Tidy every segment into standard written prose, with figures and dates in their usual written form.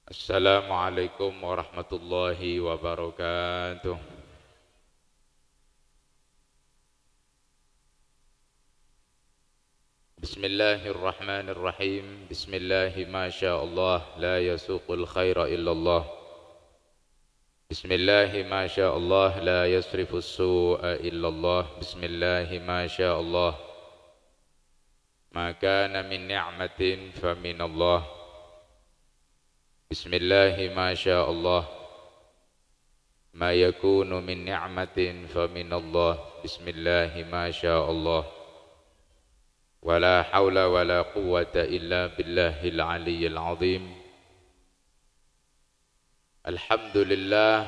Assalamualaikum warahmatullahi wabarakatuh. Bismillahirrahmanirrahim. Bismillahi ma Allah la yasuqul khaira illallah. Bismillahi ma Allah la yasrifus su'a illallah. Bismillahi ma Allah ma kana min ni'matin fa min Allah. Bismillahi ma Allah ma yakunu min ni'matin fa min Allah. Bismillahi ma Allah wala haula wala quwwata illa billahil aliyyil azim. Alhamdulillah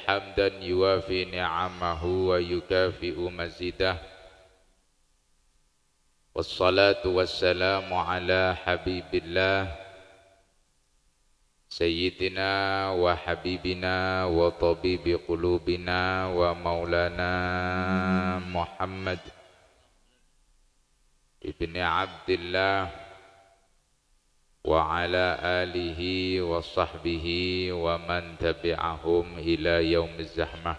hamdan yuwafi ni'amahu wa yukafi'u mazidah. Wassalatu wassalamu ala habibillah Sayyidina wa habibina wa tabibi qulubina wa maulana Muhammad ibni Abdillah wa ala alihi wa sahbihi wa man tabi'ahum ila yaumiz zahmah.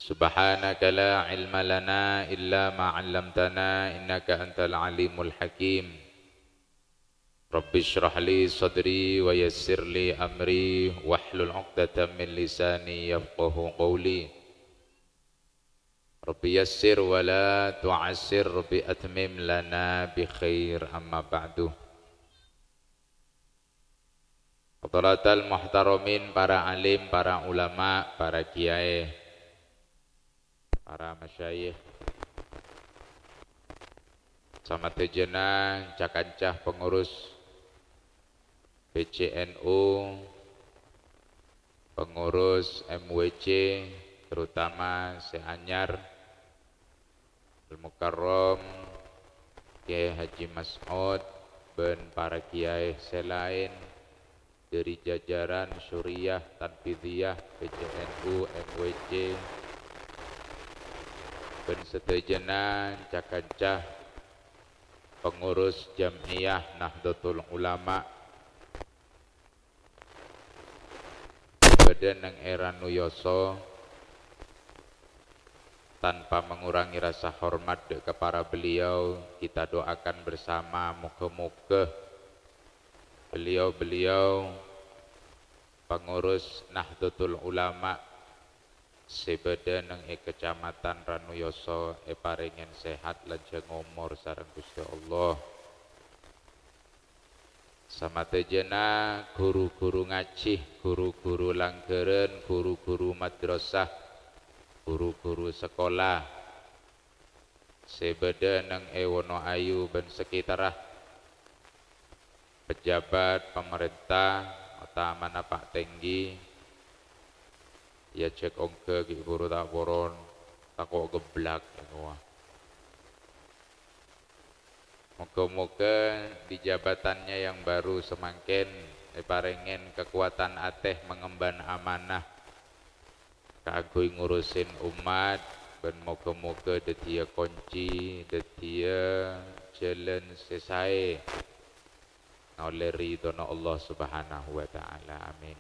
Subhanaka la ilma lana illa ma 'allamtana innaka antal alimul hakim. Rabbi shrah li sadri wa yassir li amri wahlul 'uqdatam min lisani yafqahu qawli. Rabbi yassir wa la tu'assir, Rabbi atmim lana bi khair, amma ba'du. Hadratal muhtaramin, para alim, para ulama, para kiai, para masyayikh, sama tejena cakancah pengurus PCNU, pengurus MWC, terutama Seanyar, Al-Mukarram, Kiai Haji Mas'ud, dan para kiai selain dari jajaran Syuriah, Tanfidiyah, PCNU, MWC, dan setejena cakancah pengurus Jam'iyah Nahdlatul Ulama badan yang era nuyoso, tanpa mengurangi rasa hormat kepada beliau, kita doakan bersama moga-moga beliau pengurus Nahdlatul Ulama sebadan yang kecamatan Ranuyoso paringen sehat lanjang umur sareng Gusti Allah. Sama tejena guru-guru ngaji, guru-guru langgeren, guru-guru madrasah, guru-guru sekolah sebadan yang ewono ayu ben sekitarah, pejabat pemerintah utamana Pak Tenggi, ya cek ongke guru tak boron tak kok geblak ya. Moga-moga di jabatannya yang baru semakin parengen kekuatan ateh mengemban amanah kagui ngurusin umat, dan moga-moga detia kunci, detia jalan sesae oleh ridhonya Allah Subhanahu wa taala. Amin.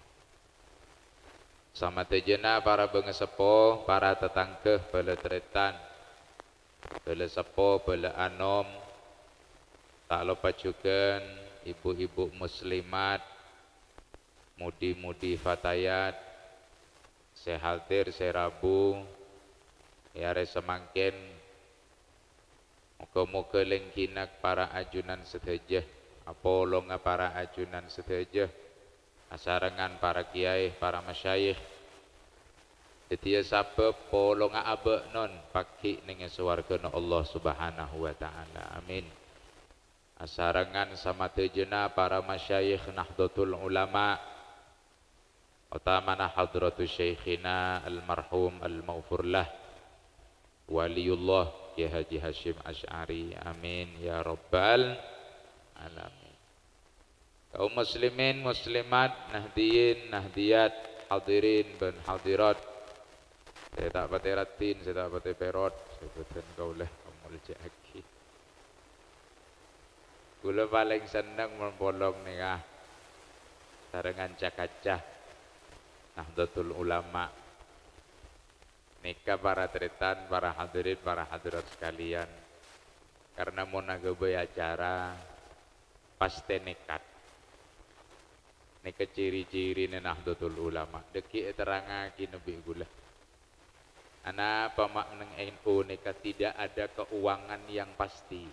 Sama tejena para bengesepo, para tetangkeh, bala tretan, bala sepo, bala anom, tak lupa juga ibu-ibu muslimat, mudi-mudi fatayat, sehaltir, serabu, yare semangkin, moga-moga lengkinak para ajunan sedejah, apolonga para ajunan sedejah, asarangan para kiai, para masyayikh, detia sabab polonga abe non paki ning swargana Allah Subhanahu wa taala. Amin. Asarangan sama tejena para masyayikh Nahdlatul Ulama, utamana hadratu syekhina almarhum al-maghfurlah waliullah Kiai Haji Hashim Asy'ari. Amin ya rabbal alamin. Kaum muslimin muslimat, nahdiyin nahdiyat, hadirin dan hadirat, saya tak pati ratin, saya tak pati perot, saya pati kaulah amul jaki. Kula paling seneng mempolong nikah sarengan cakacah Nahdlatul Ulama. Nikah para tretan, para hadirin, para hadirat sekalian. Karena mau nagabai acara pasti nekat. Nika ciri-ciri Nahdlatul Ulama. Deki terangaki nabi gula. Ana pamak neng NU nika tidak ada keuangan yang pasti.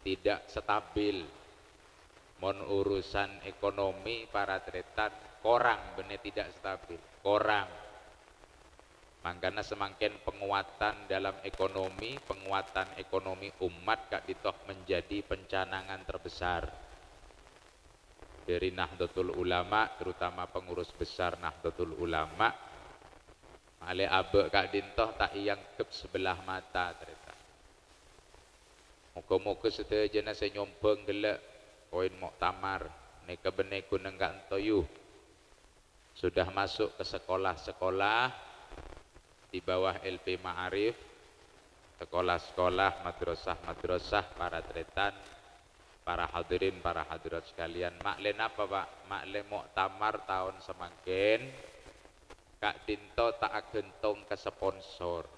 Tidak stabil. Mon urusan ekonomi para tretan korang bener tidak stabil. Korang. Makanya semakin penguatan dalam ekonomi, penguatan ekonomi umat kak ditoh menjadi pencanangan terbesar dari Nahdlatul Ulama, terutama pengurus besar Nahdlatul Ulama. Ale abe kak dintoh tak yang kep sebelah mata ternyata. Muka-muka sedaya nasi nyompeng gelak poin muktamar neka beneku nenggak entoyu sudah masuk ke sekolah-sekolah di bawah LP Ma'arif, sekolah-sekolah, madrasah-madrasah para tretan, para hadirin, para hadirat sekalian. Maklen apa Pak? Maklen muktamar tahun semangkin Kak Dinto tak gentong ke sponsor.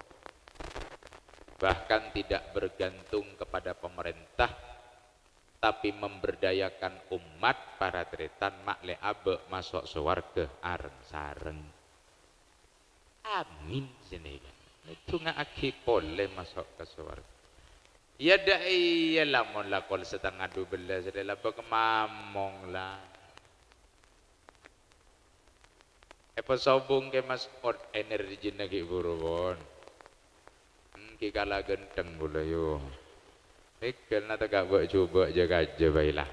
Bahkan tidak bergantung kepada pemerintah, tapi memberdayakan umat para tretan makle abe masuk surga areng sareng. Amin sini kan. Itu nggak aki boleh masuk ke surga. Ya dah iya lamun lakon setengah 12 adalah berkemamong lah. Apa sobung ke mas od energi nagi burubon. Kikala genteng boleh yo. Ikan nata gak buat coba jaga aja baiklah.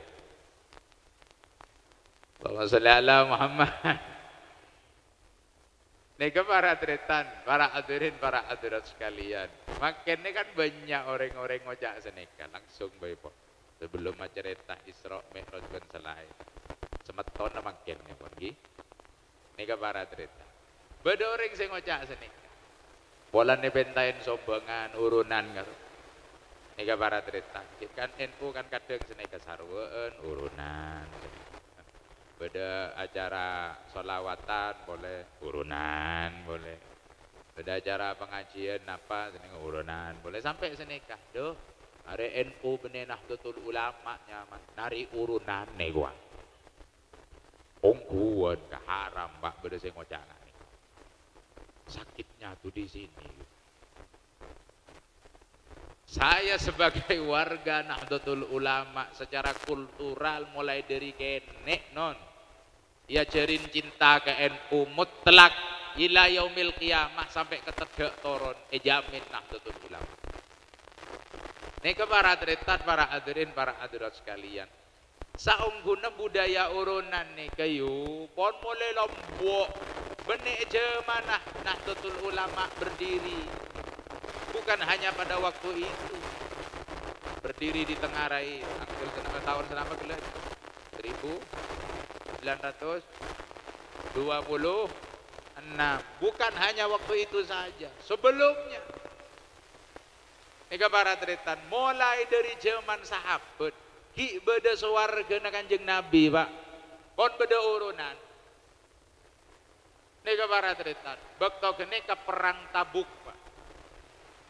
Allahumma sholli ala Muhammad. Nika para tretan, para hadirin, para hadirat sekalian. Makinnya kan banyak orang-orang ngojak senika langsung baik po. Sebelum cerita Isra Mi'raj ben selesai. Semeton makinnya pergi. Nika para tretan. Beda orang sing ngojak senika. Polane bentain sombangan urunan karo. Nika para tretan. Kan NU kan kadang senika sarween urunan. Beda acara sholawatan boleh urunan boleh. Beda acara pengajian apa seneng urunan boleh sampai senikah. Doh, are NU benih Nahdlatul Ulama nyaman nari urunan nih gua. Ongguan ke haram Pak beda saya ngocangan. Sakitnya tuh di sini. Saya sebagai warga Nahdlatul Ulama secara kultural mulai dari kenek non ya jarin cinta ke NU mutlak ila yaumil qiyamah sampai ke tegak toron jamin Nahdlatul Ulama. Nika para tretan, para hadirin, para hadirat sekalian. Saungguna budaya urunan nih kayu pon mulai lombok benek jemanah Nahdlatul Ulama berdiri. Bukan hanya pada waktu itu berdiri di Tenggarai tahun selama gelas 1926 bukan hanya waktu itu saja sebelumnya nika para tretan mulai dari zaman sahabat ki beda swarga na Kanjeng Nabi Pak kon beda urunan nika para tretan bekto kene ke perang Tabuk Pak.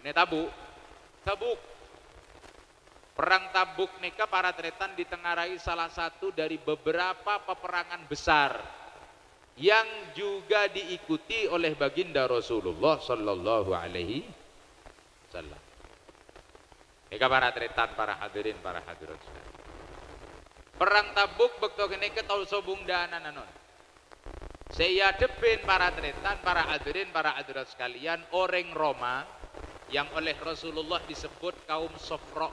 Ini Tabuk. Perang Tabuk nika para tretan ditengarai salah satu dari beberapa peperangan besar yang juga diikuti oleh baginda Rasulullah sallallahu alaihi wasallam. Nika para tretan, para hadirin, para hadirat. Perang Tabuk bekto nika tahu sobung danan anon. Saya depin para tretan, para hadirin, para hadirat sekalian orang Roma yang oleh Rasulullah disebut kaum Sofro.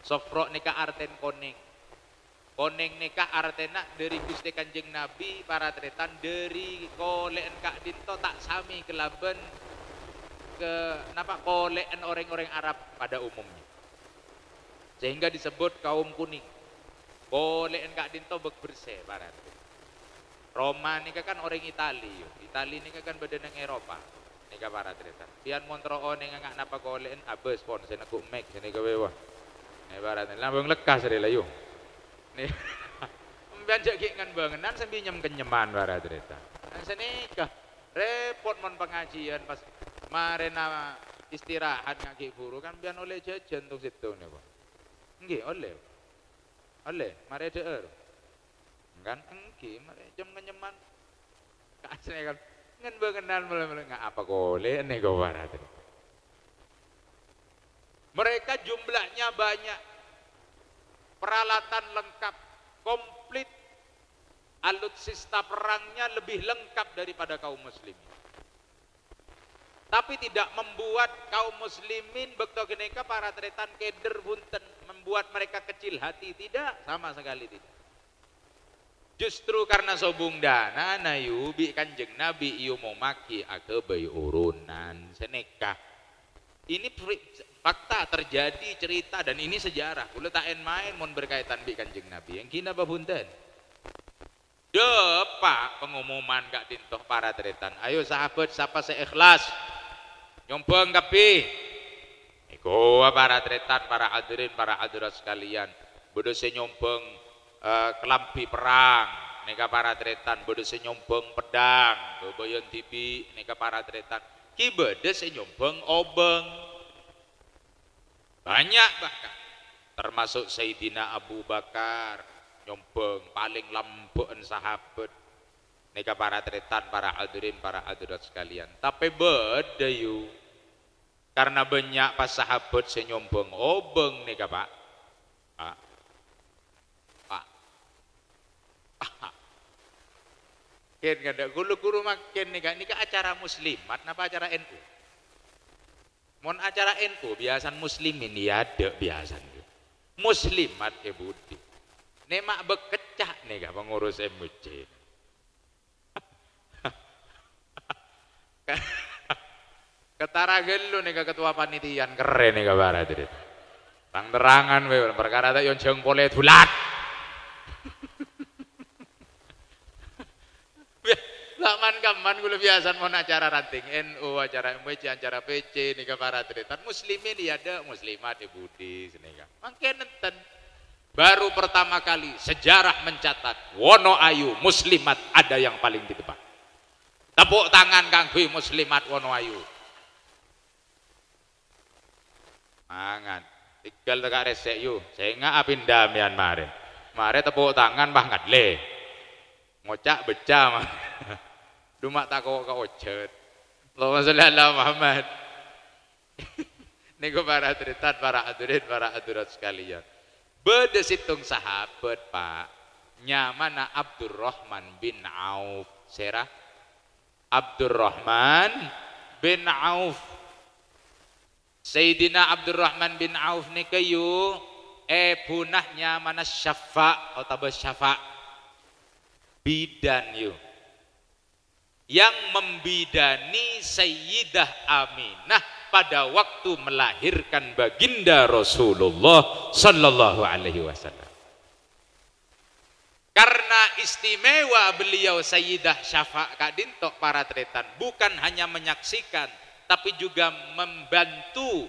Sofro nika arten koning. Koning nika artena dari Gusti Kanjeng Nabi para tretan dari koleen Kak Dinto tak sami kelaben ke napa koleen orang-orang Arab pada umumnya. Sehingga disebut kaum kuning. Koleen Kak Dinto bersih para tretan. Roma nika kan orang Itali. Itali nika kan beda nang Eropa. Nika para tretan. Pian montro ning ngak napa kolen abes pon sene ku mek sene gawe wah. Ibaratnya lambung lekas dari layu. Nih, banjak ngan bangenan sambil nyem kenyeman barat cerita. Senikah repot mon pengajian pas marena istirahat ngaki guru kan biar oleh jajan untuk situ nih Pak. Nggih oleh. Oleh, mare deur. Kan nggih mare jam kenyeman. Kasne kan ngan bangenan mulai nggak apa boleh nih go barat. Mereka jumlahnya banyak, peralatan lengkap, komplit, alutsista perangnya lebih lengkap daripada kaum muslimin. Tapi tidak membuat kaum muslimin bekto geneka para tretan keder bunten, membuat mereka kecil hati, tidak, sama sekali tidak. Justru karena sobung dana nayu bi kanjeng Nabi ieu mau maki ake bayi urunan seneka. Ini fakta terjadi cerita dan ini sejarah. Kula tak main mon berkaitan bi kanjeng Nabi. Yang kina babunten. Pak pengumuman gak dintoh para tretan. Ayo sahabat siapa seikhlas. Nyompeng kapi. Iko para tretan, para hadirin, para hadirat sekalian. Bodo se nyompeng kelampi perang. Neka para tretan bodo se nyompeng pedang. Boboyon tibi neka para tretan. Ki bede se nyompeng obeng. Banyak bahkan termasuk Sayyidina Abu Bakar nyompeng paling lampuan sahabat neka para tretan, para hadirin, para hadirat sekalian. Tapi beda yu karena banyak pas sahabat se nyompeng obeng neka Pak. Ken kada guru-guru makin nika acara muslimat napa acara NU? Mon acara NU biasan muslimin ya ada biasan. Muslimat budi. Nemak bekecah nika pengurus MUC. Ketara gelu nika ketua panitian keren nika barat itu. Terang-terangan we perkara tak yon jeng pole dulat. Laman kaman gula biasa mau acara ranting NU, acara MWC, acara PC, nika para tretan muslimin dia ada muslimat budi senika. Mangke nenten baru pertama kali sejarah mencatat Wono Ayu muslimat ada yang paling di depan. Tepuk tangan kanggo muslimat Wono Ayu. Mangan, tinggal tegak resek yu. Saya nggak apindah mian mare. Mare tepuk tangan banget le. Ngocak beca mah. Dumak tak kau ojet. Allahumma sholli ala Muhammad. Niku para tretan, para hadirin, para hadirat sekalian. Bede situng sahabat Pak. Nyamana Abdurrahman bin Auf. Serah Abdurrahman bin Auf. Sayyidina Abdurrahman bin Auf nikayu punahnya mana Syafa atau Syafa bidan yu yang membidani Sayyidah Aminah pada waktu melahirkan baginda Rasulullah sallallahu alaihi wasallam. Karena istimewa beliau Sayyidah Syafa kadintok para tretan bukan hanya menyaksikan tapi juga membantu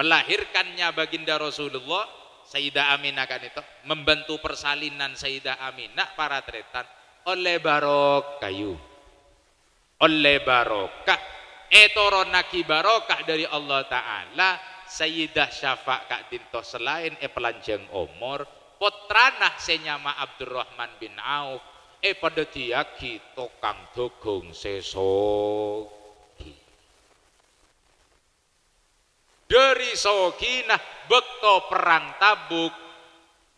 melahirkannya baginda Rasulullah Sayyidah Aminah kan itu membantu persalinan Sayyidah Aminah para tretan oleh barokah etoronaki barokah dari Allah Ta'ala Sayyidah Syafa' Kak Dinto selain pelanjang umur potranah senyama Abdurrahman bin Auf pada diaki tokang dogong sesogi dari soginah bekto perang Tabuk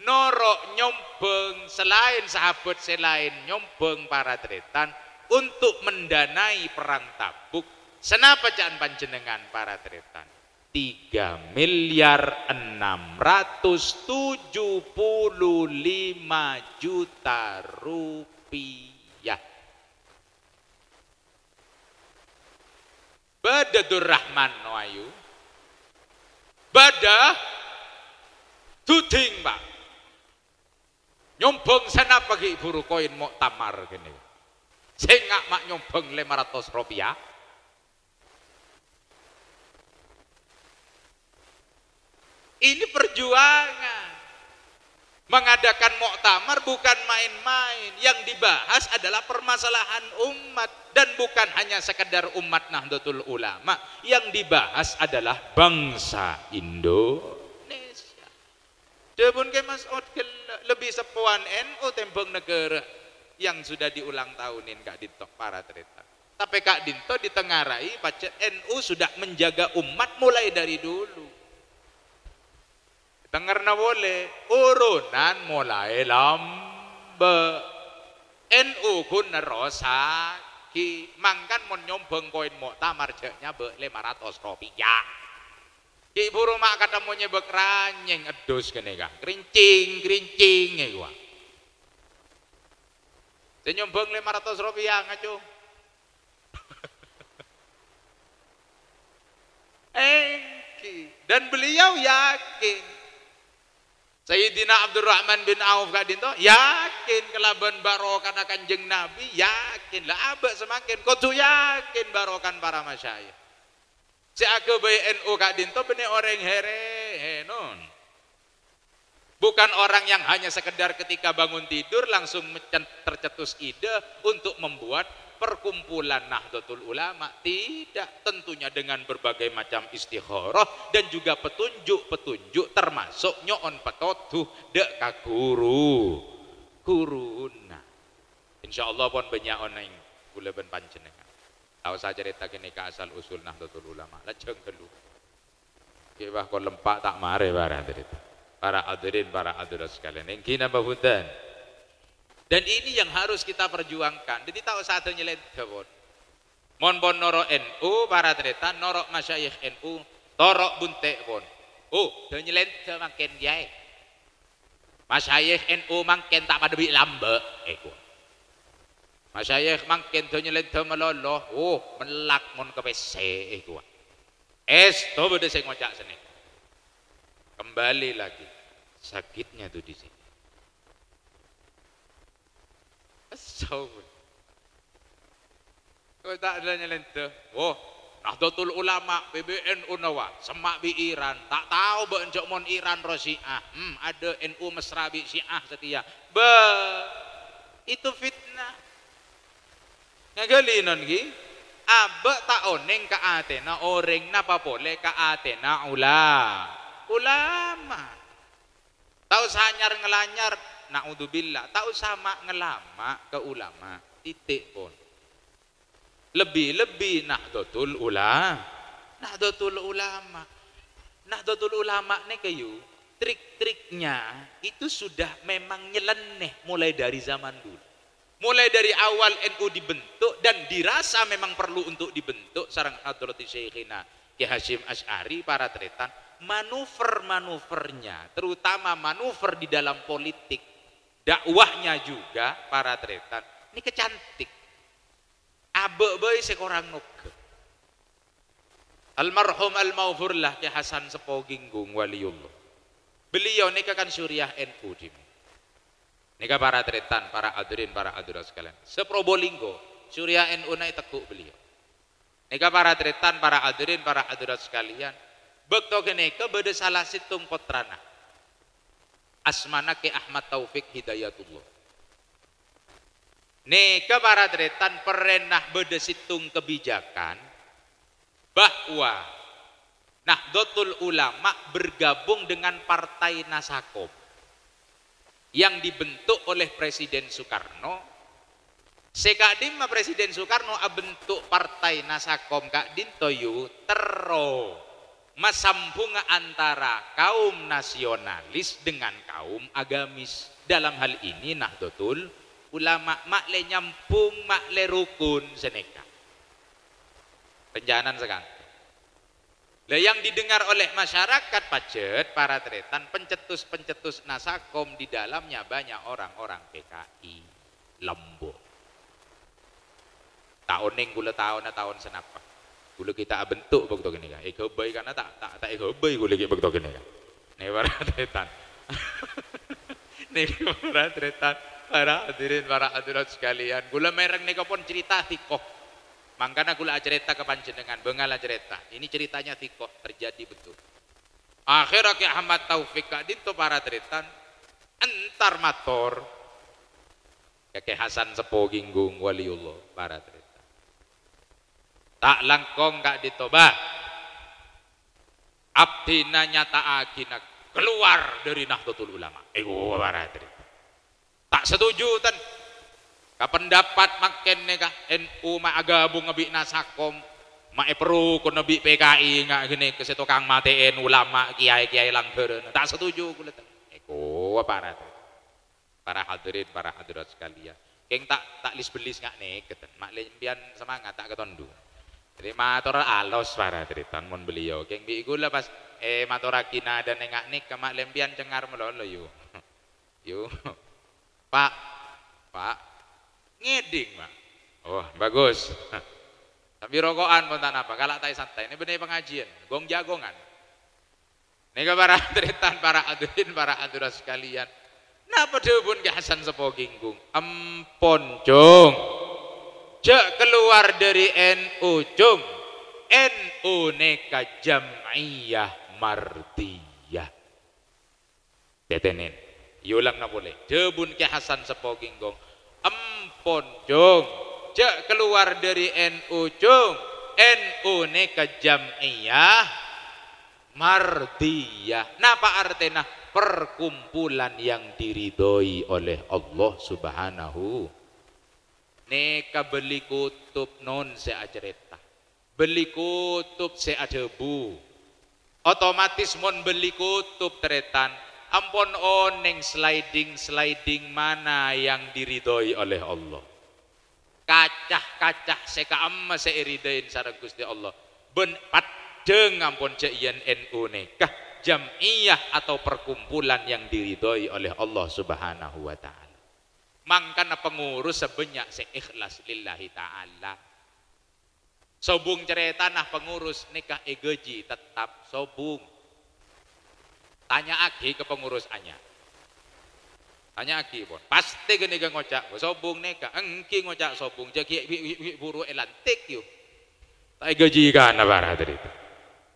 norok nyombeng selain sahabat selain nyombeng para tretan untuk mendanai perang Tabuk. Senapa caan panjenengan para tretan? 3.675.000.000 rupiah. Badadur Rahman Noayu. Bada tuding Pak. Nyombong sana pagi buru koin muktamar gini. Saya nggak mak nyombong 500 rupiah. Ini perjuangan. Mengadakan muktamar bukan main-main. Yang dibahas adalah permasalahan umat. Dan bukan hanya sekedar umat Nahdlatul Ulama. Yang dibahas adalah bangsa Indonesia. Debun ke Mas lebih sepuan NU tembong negara yang sudah diulang tahunin Kak Dinto para cerita. Tapi Kak Dinto ditengarai pacet NU sudah menjaga umat mulai dari dulu. Dengarna boleh urunan mulai lambe. NU kun nerosaki mangkan mon nyombeng koin muktamar jeknya be 500 rupiah. Ki buru mak katamunya be kranyeng edus kene kah. Krincing gua. Saya nyombeng 500 rupiah ngaco. Dan beliau yakin Sayyidina Abdurrahman bin Auf Kak Dinto yakin kelaban barokan Kanjeng Nabi, yakin lah abek semakin kudu yakin barokan para masyayikh. Si aku bayi NU Kak Dinto bener orang here non. Bukan orang yang hanya sekedar ketika bangun tidur langsung tercetus ide untuk membuat perkumpulan Nahdlatul Ulama. Tidak, tentunya dengan berbagai macam istikharah dan juga petunjuk-petunjuk termasuk nyoon petotuh dek ka guruna. Insyaallah pun banyak oneng kula ben panjenengan. Tahu saja cerita kene ka asal usul Nahdlatul Ulama. Lajeng telu. Ki wah kon lempak tak mare barang cerita. Para hadirin, para hadirat sekalian. Engkina bahundan. Dan ini yang harus kita perjuangkan. Jadi tahu satu nyelent kebon. Mon bon noro NU para tretan norok masyayikh NU torok bunte pun. Dan nyelent makin jai. Masyayikh NU makin tak pada bi lambe. Masyayikh makin tu nyelent meloloh. Melak mon ke PC itu. To bede sing ngocak seni. Kembali lagi sakitnya tuh di sini. Kau tak ada nyelente. Nahdlatul Ulama PBNU nawa semak bi Iran tak tahu bencok mon Iran Rosiah. Ada NU mesra bi Syiah setia. Itu fitnah. Ngagalinon gi. Abe tak oneng ka atena oreng napa boleh ka atena ulama. Tahu sanyar ngelanyar naudzubillah, tahu sama ngelama ke ulama titik pun. Lebih-lebih Nahdlatul Ulama. Nahdlatul Ulama nih kayu trik-triknya itu sudah memang nyeleneh mulai dari zaman dulu. Mulai dari awal NU dibentuk dan dirasa memang perlu untuk dibentuk sareng Hadrati Syekhina Ki Hasyim Asy'ari para tretan. Manuver-manuvernya, terutama manuver di dalam politik, dakwahnya juga para tretan. Ini kecantik. Abe-be sekorang nuke. Almarhum al-maghfurlah Ki Hasan Sepoginggung waliullah. Beliau nikah kan Suriah NU dimu. Nikah para tretan, para hadirin, para hadirat sekalian. Seprobolinggo, Suriah NU naik tekuk beliau. Nikah para tretan, para hadirin, para hadirat sekalian. Bekto kene ke bede salah situng potrana asmana ke Ahmad Taufik Hidayatullah. Neka para tretan perenah bede situng kebijakan bahwa Nahdlatul Ulama bergabung dengan Partai Nasakom yang dibentuk oleh Presiden Soekarno. Sekadim Presiden Soekarno abentuk Partai Nasakom Kak Dintoyu tero masambung antara kaum nasionalis dengan kaum agamis. Dalam hal ini Nahdlatul Ulama makle nyampung makle rukun seneka. Penjanan sekarang. Lah yang didengar oleh masyarakat pacet para tretan pencetus-pencetus Nasakom di dalamnya banyak orang-orang PKI Lombok. Tahun gula tahun senapa. Gula kita bentuk begitu gini kan. Baik karena tak baik gula kita begitu gini kan. Nih para tretan. Nih para tretan, para hadirin, para hadirat sekalian. Gula mereng nih pun cerita tikoh. Makanya gula cerita ke panjenengan, bengala cerita. Ini ceritanya tikoh terjadi betul. Akhirnya Ki Ahmad Taufik kak dinto para teritan entar mator Ki Hasan Sepo Ginggung waliullah para teritan tak langkong kak ditoba abdina nyata agina keluar dari Nahdlatul Ulama para teritan tak setuju tan pendapat makin nih kak NU ma agabung ngebi nasakom mae perlu kun nabi PKI nggak gini ke situ kang matiin ulama kiai langgeur tak setuju kula eko para hadirin para hadirat sekalian keng tak lis belis nggak nih keten mak lempian semangat tak ketondu jadi matur alos para teritan mon beliau keng bi gula pas matur akina dan nengak nik ke mak lempian cengar melolo yu pak ngeding mak oh bagus tapi rokokan pun tak apa, kalak tai santai. Ini benar pengajian, gong jagongan. Ini para teritan, para hadirin, para hadirat sekalian. Napa debun ke Hasan Sepo Ginggung? Ampun cung, cek keluar dari NU cung. NU neka jam'iyah mardiyah. Detenin, yulang na boleh. Debun ke Hasan Sepo Ginggung. Ampun cung. Cek keluar dari NU cung NU neka jam'iyah mardiyah napa artinya perkumpulan yang diridhoi oleh Allah subhanahu neka beli kutub non seacereta beli kutub seadebu otomatis mon beli kutub teretan ampun oneng sliding mana yang diridhoi oleh Allah kacah seka amma seiridain sareng Gusti Allah ben padeng ampun ceian NU nikah jam'iyah atau perkumpulan yang diridhoi oleh Allah Subhanahu wa taala mangkana pengurus sebanyak seikhlas lillahi taala sobung cerita nah pengurus nikah egeji tetap sobung tanya agi ke pengurus anya tanya aki pun pasti gini gak ngocak sobung neka engki ngocak sobung jadi buru elantik yuk tak gaji kan apa tadi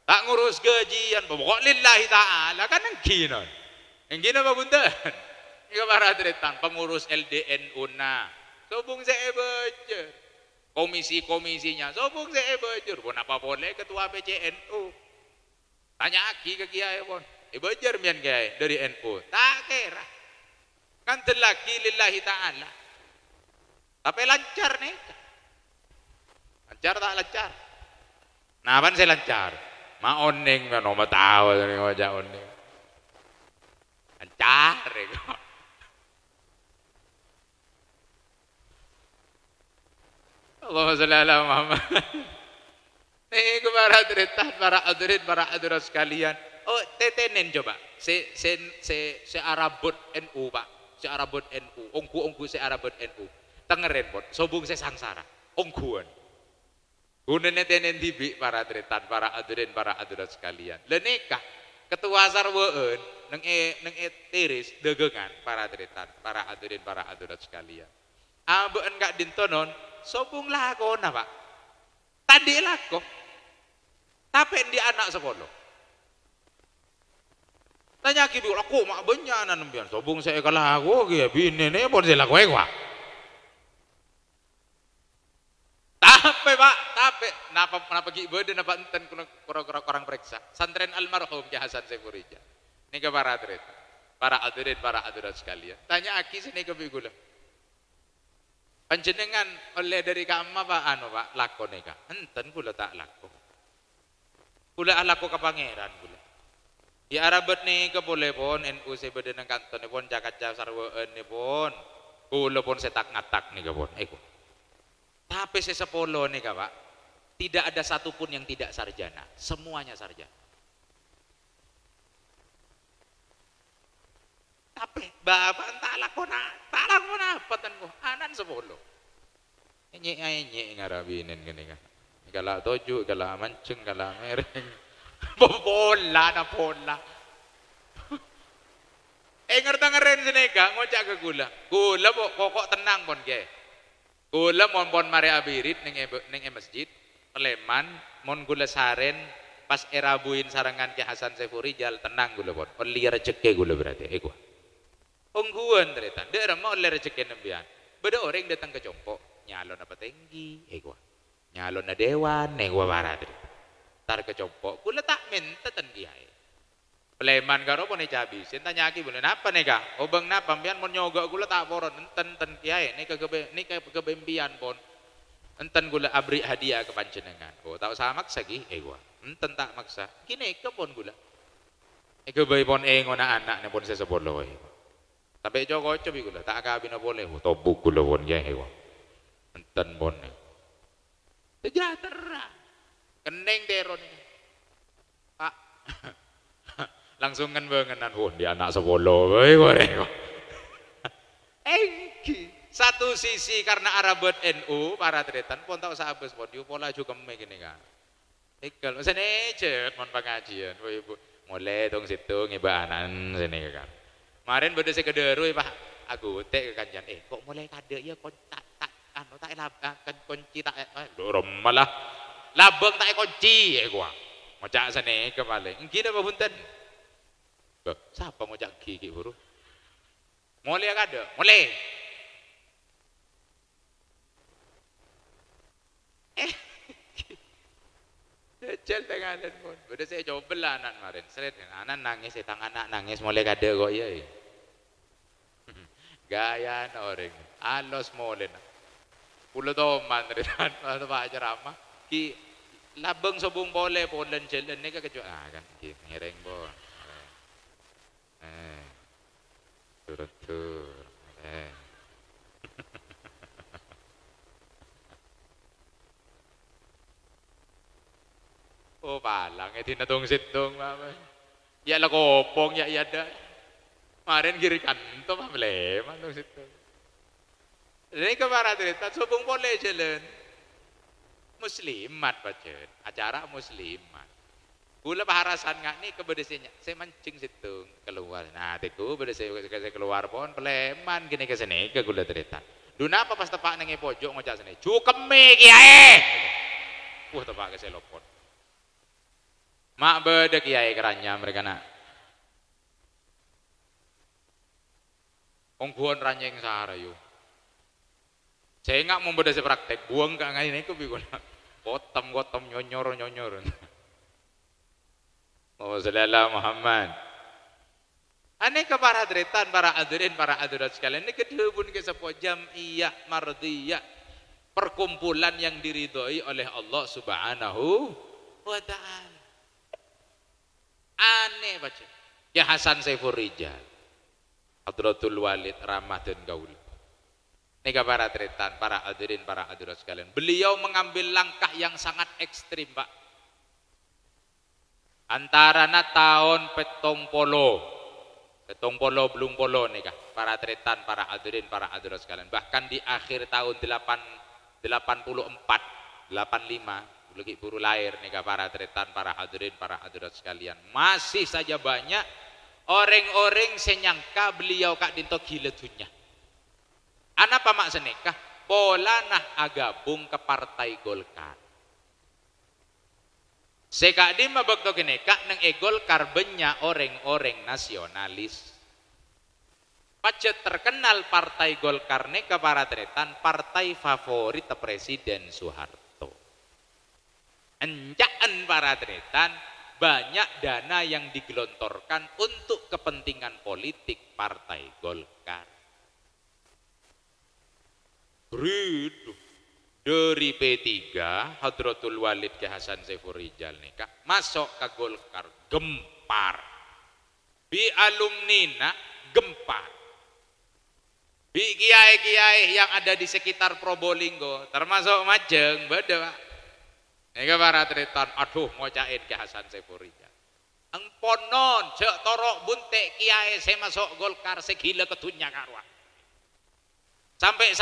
tak ngurus gajian pokok lillahi ta'ala kan engki non engki apa bunten ini para tadi pengurus LDNU na sobung saya bejer komisinya sobung saya bejer pun apa boleh ketua PCNU tanya aki ke kiai pun bejer mian kiai dari NU tak kira kan telaki lillahi ta'ala tapi lancar nih lancar tak lancar nah apa saya lancar ma oneng kan oma tahu dari ngajak oneng lancar Allahumma sholli ala Muhammad nih para hadirin para hadirat sekalian oh tetenin coba se Arabut NU pak si Arabut NU, ongku si Arabut NU, tengeren pot, sobung si sangsara, ongkuan. Gunanya tenen tibi para teritan, para hadirin, para hadirat sekalian. Lenikah ketua sarween, neng tiris dagangan para teritan, para hadirin, para hadirat sekalian. Abeen gak dintonon, sobung lakon apa? Tadi lakon, tapi di anak sepuluh. Tanya ki bilang aku mak benyanan nembian sobung saya kalah aku ya bini nih pun saya lakukan wah tapi napa ki beden napa enten kurang periksa santren almarhum Ki Hasan Sepurija ini ke para hadirin para hadirat sekalian tanya aki sini ke bigula panjenengan oleh dari kamma pak anu pak lakon eka enten kula tak lakon kula alako ke pangeran kula ya Arabet nih boleh pun NU saya beda nang kanton pun jagat sarween nih pun kula pun setak ngatak nih pun tapi saya sepolo nih pak tidak ada satupun yang tidak sarjana semuanya sarjana tapi bapak tak lakon apa tanku anan sepolo nyek ngarabinin gini kan kalau toju kalau mancung kalau mereng bola ngerti sini kak ngocak ke gula pokok tenang pon ke gula mon mari abirit neng masjid peleman mon gula saren pas erabuin sarangan Ki Hasan Saiful Rijal tenang gula pon oli rezeki gula berarti gua ungguan ternyata dia mau oli rezeki nembian beda orang datang ke Compo nyalon apa tinggi gua nyalon na dewan gua barat tar ke Compo gula tak minta ten kiai Pleman karo pun cabi sinta nyaki boleh napa nega obang napa pian mon nyoga gula tak poron enten kiai nih kebempian pon enten gula abri hadiah ke panjenengan oh tak usah maksa ki gua enten tak maksa kini ke pon gula bayi pon ngona anak nih pon sesepolo tapi joko cobi gula tak kabina boleh tobuk gula pon kiai gua enten pon sejahtera kening teron pak langsung kan bengenan di anak sepolo satu sisi karena Arabot NU para tretan pun tak usah habis pon pola juga gini kan ikal sini cet mon pengajian ibu mulai tong situ ngibanan sini kan kemarin beda saya kederu pak aku tek kanjan kok mulai kade ya kok tak anu tak kan kunci tak dorong malah labeng tak kunci gua ngocak sini kemarin gini apa punten siapa ngocak gigi buru mulai kade mulai Jel tenganan pun. Udah saya coba lah anak kemarin. Seret anak nangis, tang anak nangis mulai kade kok ya. Gaya orang. Alos mulai. Pulau toman retan atau pak ceramah. Ki labeng sobung boleh polen jelen ni kecuali kan. Ki ngereng bon. Turut. Oh palang itu natong sitong mama. Ya lah kopong ya ada. Kemarin kiri kanto mah beleman tong sitong. Ini kemarin cerita sobong boleh jalan. Muslimat bacaan. Acara muslimat. Gula baharasan nggak nih kebedesnya. Saya mancing situng keluar. Nah tiku bedesnya saya keluar pon beleman gini ke sini ke gula cerita. Duna apa pas tepak nengi pojok ngocak sini. Cukeme kiai. Tepak ke selopon. Mak beda kiai kerannya mereka nak. Ongkuan ranjeng saharayu. Saya nggak mau beda praktek buang kang ini aku bingung. Gotam nyonyor. Oh sallallahu Muhammad. Aneh ke para hadirin, para hadirat sekalian ini kedebun ke sebuah jam'iyah mardiyah perkumpulan yang diridhoi oleh Allah Subhanahu wa taala. Aneh baca ya Hasan Saiful Rijal Hadratul Walid Ramadan Gaul ini para tretan para hadirat sekalian beliau mengambil langkah yang sangat ekstrim pak antara tahun petong polo belum polo nih kah para tretan para hadirat sekalian bahkan di akhir tahun 84 85 lagi buru lahir nih para tretan para hadirat sekalian masih saja banyak orang-orang senyangka beliau kak dinto gila dunya apa maksudnya kah pola nah agabung ke partai Golkar sekadi mabakto kene kak neng Golkar banyak orang-orang nasionalis pacet terkenal partai Golkar nih ke para tretan partai favorit Presiden Soeharto enjaan para tretan banyak dana yang digelontorkan untuk kepentingan politik partai Golkar. Ridu dari P3 Hadratul Walid ke Hasan Saiful Rijal nih kak masuk ke Golkar gempar bi alumnina gempar bi kiai-kiai yang ada di sekitar Probolinggo termasuk Majeng beda pak. Nika para tretan aduh ngocain ke Hasan Saiful Rijal. Engponon cek torok buntek kiai saya masuk Golkar segila ketunya karwa. Sampai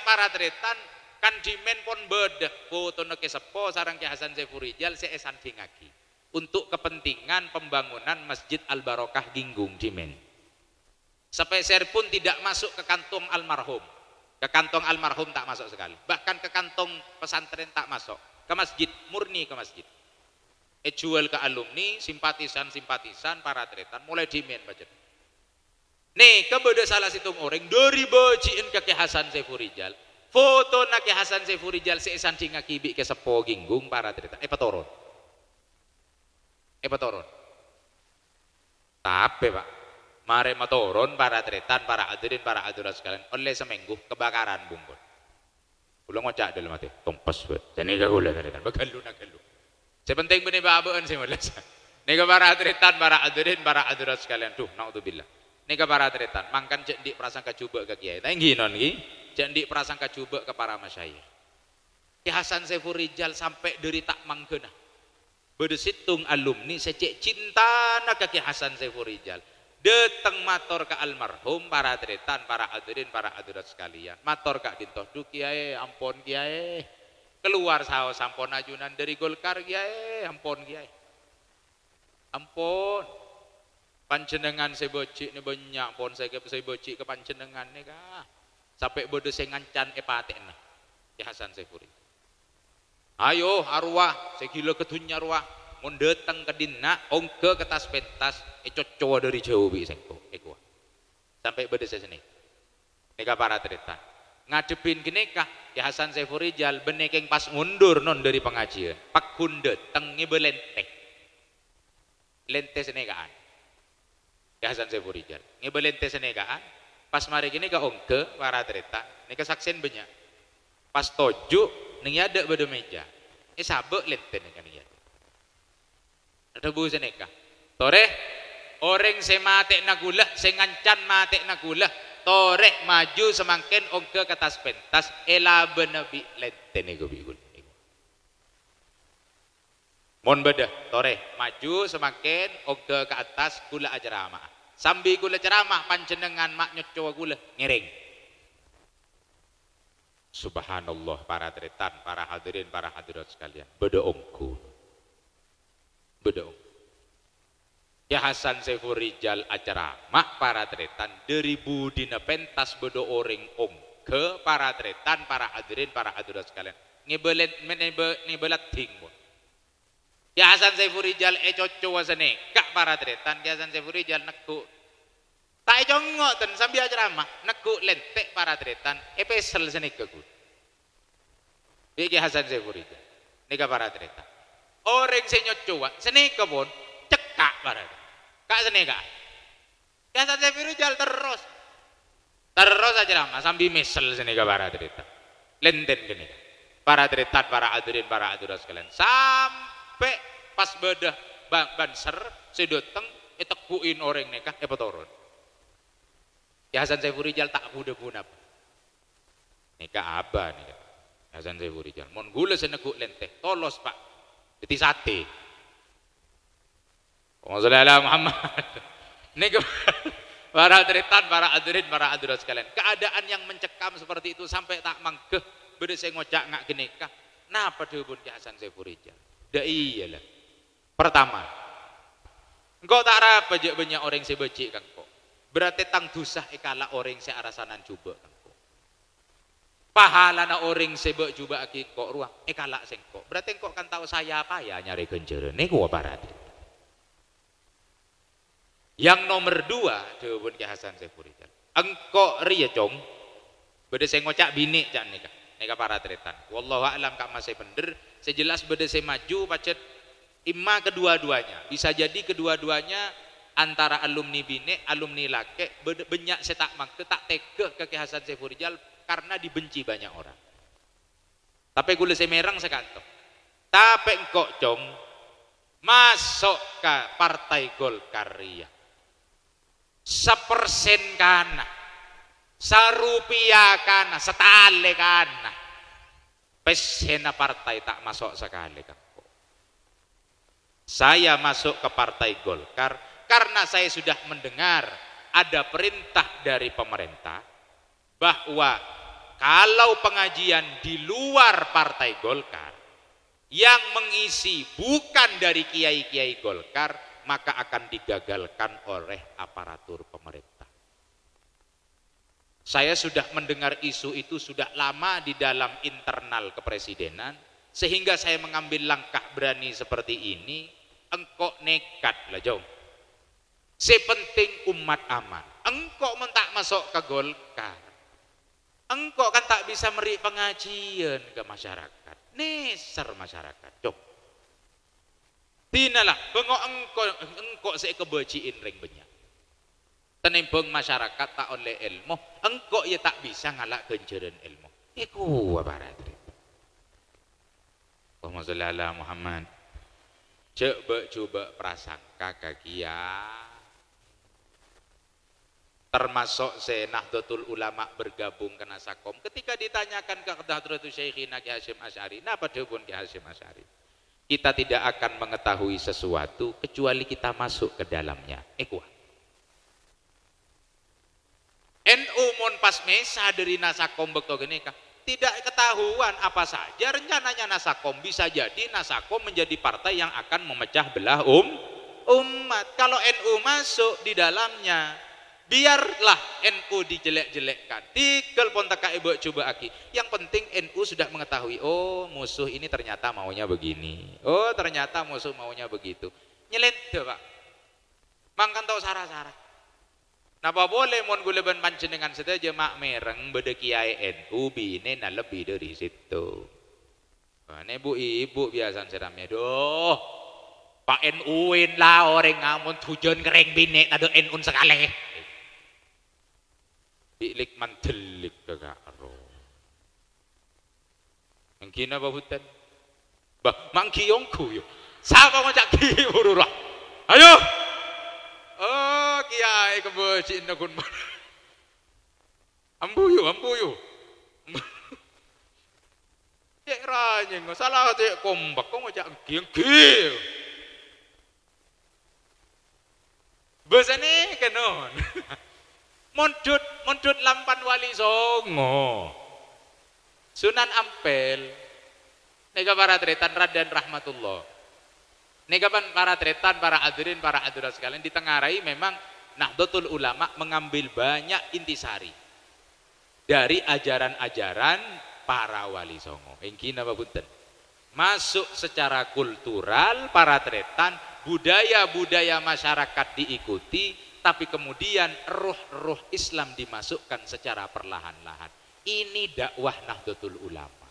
para tretan kan dimen pon bedek foto neke sepo sarang ke Hasan Saiful Rijal saya sandingaki untuk kepentingan pembangunan Masjid Al Barokah Ginggung dimen. Sepeser pun tidak masuk ke kantong almarhum. Ke kantong almarhum tak masuk sekali. Bahkan ke kantong pesantren tak masuk. Ke masjid, murni ke masjid. jual ke alumni, simpatisan para tretan mulai dimen baca. Nih kepada salah situng orang dari baciin ke Hasan Saiful Rijal. Foto nak Hasan Saiful Rijal seesan singa kibi ke sepo ginggung para tretan. Petoron. Tapi Pak, mare matoron para tretan, para hadirin, para hadirat sekalian. Oleh seminggu kebakaran bungkut. Kula ngocak dalam hati, tompes buat. Jadi kagula tretan, bagalu. Sepenting benih babaan sih malas. Nika para hadirin, para hadirat sekalian. Duh, naudzubillah. Nika para tretan, mangkan cek di prasangka coba ke kiai. Tanggi non ki, cek di prasangka coba ke para masyayikh. Ki Hasan Saiful Rijal sampai dari tak mangkena. Bersitung alumni secek cinta nak Ki Hasan Saiful Rijal. Deteng mator ke almarhum para tretan, para hadirin, para hadirat sekalian. Mator kak dintoh, duh kiai, ampun kiai. Keluar saos ampun ajunan dari Golkar kiai, ampun kiai. Ampun. Panjenengan seboci ni banyak pon saya seboci ke panjenengan ni kah sampai bodoh saya ngancan epaten Ki Hasan Saiful Rijal. Ayo arwah segila ketunya arwah mun datang ke dina ongke ke tas pentas cocoa dari jauh bi sengko sampai bodoh saya sini nika para tretan ngadepin gini kah Ki Hasan Saiful Rijal benekeng pas mundur non dari pengajian pak kundet tengi belenteh lentes negaan Ki Hasan Saiful Rijal ngebelente senegaan pas mari gini ke ongke para tretan ini kesaksian banyak pas toju ning ada pada meja sabek lente nih kan ya ada bu seneka tore orang semate nagulah sengancan mate nagulah tore maju semangkin ongke ke atas pentas ela benabi lente nih gue bigul mon beda tore maju semakin ongke ke atas gula ajaramah sambil gula ceramah panjenengan mak nyocowa gula ngiring. Subhanallah para tretan, para hadirin, para hadirat sekalian. Bedoongku. Ya Hasan Saiful Rijal ajaramah para tretan dari budina pentas bedo orang ke para tretan, para hadirin, para hadirat sekalian. Ngebelat tingmu. Ya Hasan Saiful Rijal cocowa sene kak para tretan Ya Hasan Saiful Rijal nekuk tak jongok ten sambil ceramah nekuk lentek para tretan pesel sene ke gud Ki Hasan Saiful Rijal nika para tretan orang senyo cowa sene ke pun cekak para kak sene kak Ki Hasan Saiful Rijal terus ceramah sambil mesel sene ke para tretan lenten gini para tretan para hadirin para hadirat sekalian sampai pas bedah banser sedoteng tekuin orang nekah petoron Ki Hasan Saiful Rijal tak buda-buda nikah apa nih Hasan Saiful Rijal mon gula seneguk lenteh tolos pak jadi sate Allahumma Muhammad nikah para tretan para hadirin para hadirat sekalian keadaan yang mencekam seperti itu sampai tak mangkeh beda saya ngocak ngak genikah napa dihubun Ki Hasan Saiful Rijal dah iyalah pertama engkau tak apa je banyak orang sebeci kan kok berarti tang dusah ikala orang se arasanan coba kan kok pahala na orang sebek coba aki kok ruang ikala sengkok berarti engkau kan tahu saya apa ya nyari genjere niku parat yang nomor 2 dihubun Ki Hasan Saiful Rijal engkau riya cong beda saya ngocak bini cak nikah para tretan wallahu a'lam kak masih bener sejelas beda saya maju pacet imma kedua-duanya bisa jadi kedua-duanya antara alumni bine alumni lake banyak setak mangke tak tega ke Ki Hasan Saiful Rijal karena dibenci banyak orang tapi gula semerang sekanto tapi engkau cong masuk ke partai Golkar ya 1% kana sarupiah kana setale kana pesena partai tak masuk sekali kan saya masuk ke partai Golkar karena saya sudah mendengar ada perintah dari pemerintah bahwa kalau pengajian di luar partai Golkar yang mengisi bukan dari kiai-kiai Golkar maka akan digagalkan oleh aparatur pemerintah. Saya sudah mendengar isu itu sudah lama di dalam internal kepresidenan sehingga saya mengambil langkah berani seperti ini engkau nekat lah jom. Sepenting umat aman. Engkau mentak masuk ke Golkar. Engkau kan tak bisa meri pengajian ke masyarakat. Neser masyarakat. Jom. Tinalah, bengok engkau saya kebaciin ring banyak. Tenembeng masyarakat tak oleh ilmu, engkau ya tak bisa ngalak kenceran ilmu. Iku apa arti? Allahumma sholli ala Muhammad. Coba prasangka kakia. Termasuk Nahdlatul Ulama bergabung ke Nasakom. Ketika ditanyakan ke Hadratus Syekhina Ki Hasyim Asy'ari, napa dipun Ki Hasyim Asy'ari? Kita tidak akan mengetahui sesuatu kecuali kita masuk ke dalamnya. Kuah. NU mon pas mesa dari Nasakom bekto gini kah? Tidak ketahuan apa saja rencananya Nasakom. Bisa jadi Nasakom menjadi partai yang akan memecah belah umat. Kalau NU masuk di dalamnya, biarlah NU dijelek-jelekkan. Tinggal pun teka ibu coba aki. Yang penting NU sudah mengetahui, oh musuh ini ternyata maunya begini. Oh ternyata musuh maunya begitu. Nyelente Pak. Mangkan tahu sarah-sarah. Napa boleh mon guleban panjenengan saja mak mereng bede kiai NU bine na lebih dari situ. Ini ibu biasa seramnya. Doh. Pak NU-in lah orang ngamun tujuan kereng bine ada NU sekali. Bilik mantelik kagaro. Mangkina bahutan. Bah mangkiyongku yo. Siapa ngajak ki ururah. Ayo. Oh kiai kebeciin nakun. Ambuyu. Cek ranyeng salah cek kombak kok ngajak ki. Besane kenon. Mondut lampan Wali Songo. Sunan Ampel. Nega para tretan radan rahmatullah. Nega para tretan, para hadirin, para hadirat sekalian ditengarai memang Nahdlatul Ulama mengambil banyak intisari dari ajaran-ajaran para Wali Songo. Engkina babunten. Masuk secara kultural para tretan, budaya-budaya masyarakat diikuti, tapi kemudian ruh Islam dimasukkan secara perlahan-lahan. Ini dakwah Nahdlatul Ulama.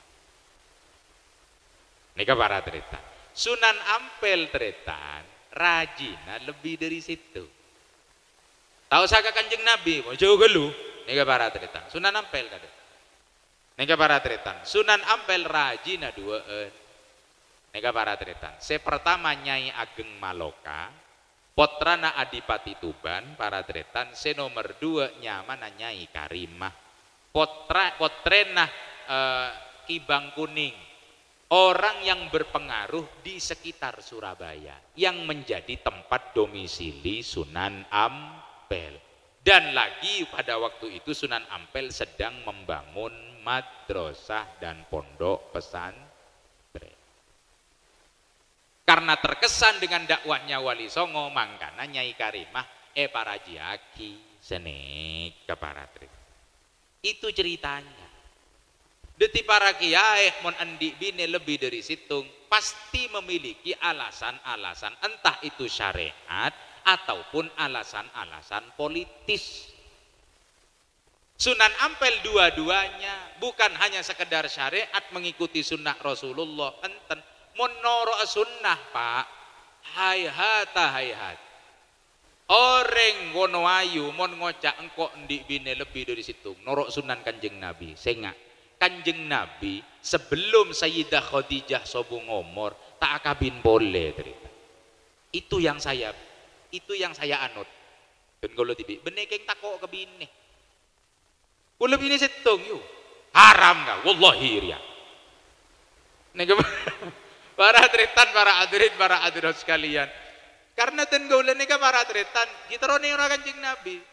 Nega para tretan. Sunan Ampel tretan rajina lebih dari situ. Tahu saka Kanjeng Nabi, mau jauh gelu, nega para tretan. Sunan Ampel kada. Nega para tretan. Sunan Ampel rajina duaan. Nega para tretan. Pertama Nyai Ageng Maloka, Potrana Adipati Tuban, para tretan. Nomor 2 nyamana Nyai Karimah. Potrena Kibang Kuning. Orang yang berpengaruh di sekitar Surabaya yang menjadi tempat domisili Sunan Ampel. Dan lagi pada waktu itu Sunan Ampel sedang membangun madrasah dan pondok pesantren. Karena terkesan dengan dakwahnya Wali Songo, mangkana Nyai Karimah para jiaki senek ke paratrik. Itu ceritanya. Deti para kiai mon andi bine lebih dari situng pasti memiliki alasan-alasan entah itu syariat ataupun alasan-alasan politis. Sunan Ampel dua-duanya bukan hanya sekedar syariat mengikuti sunnah Rasulullah enten mon noro sunnah Pak hayhat orang ngono ayu mon ngocak engkau andi bine lebih dari situng norok sunan Kanjeng Nabi sengak. Kanjeng Nabi sebelum Sayyidah Khadijah sobu ngomor tak akabin boleh cerita. Itu yang saya anut. Dan kalau tibi benekeng takok ke bini. Kulo bini setung yuk. Haram enggak? Wallahi riya. Nega para tretan, para hadirat sekalian. Karena tenggaulan nega para tretan, kita rone ora Kanjeng Nabi.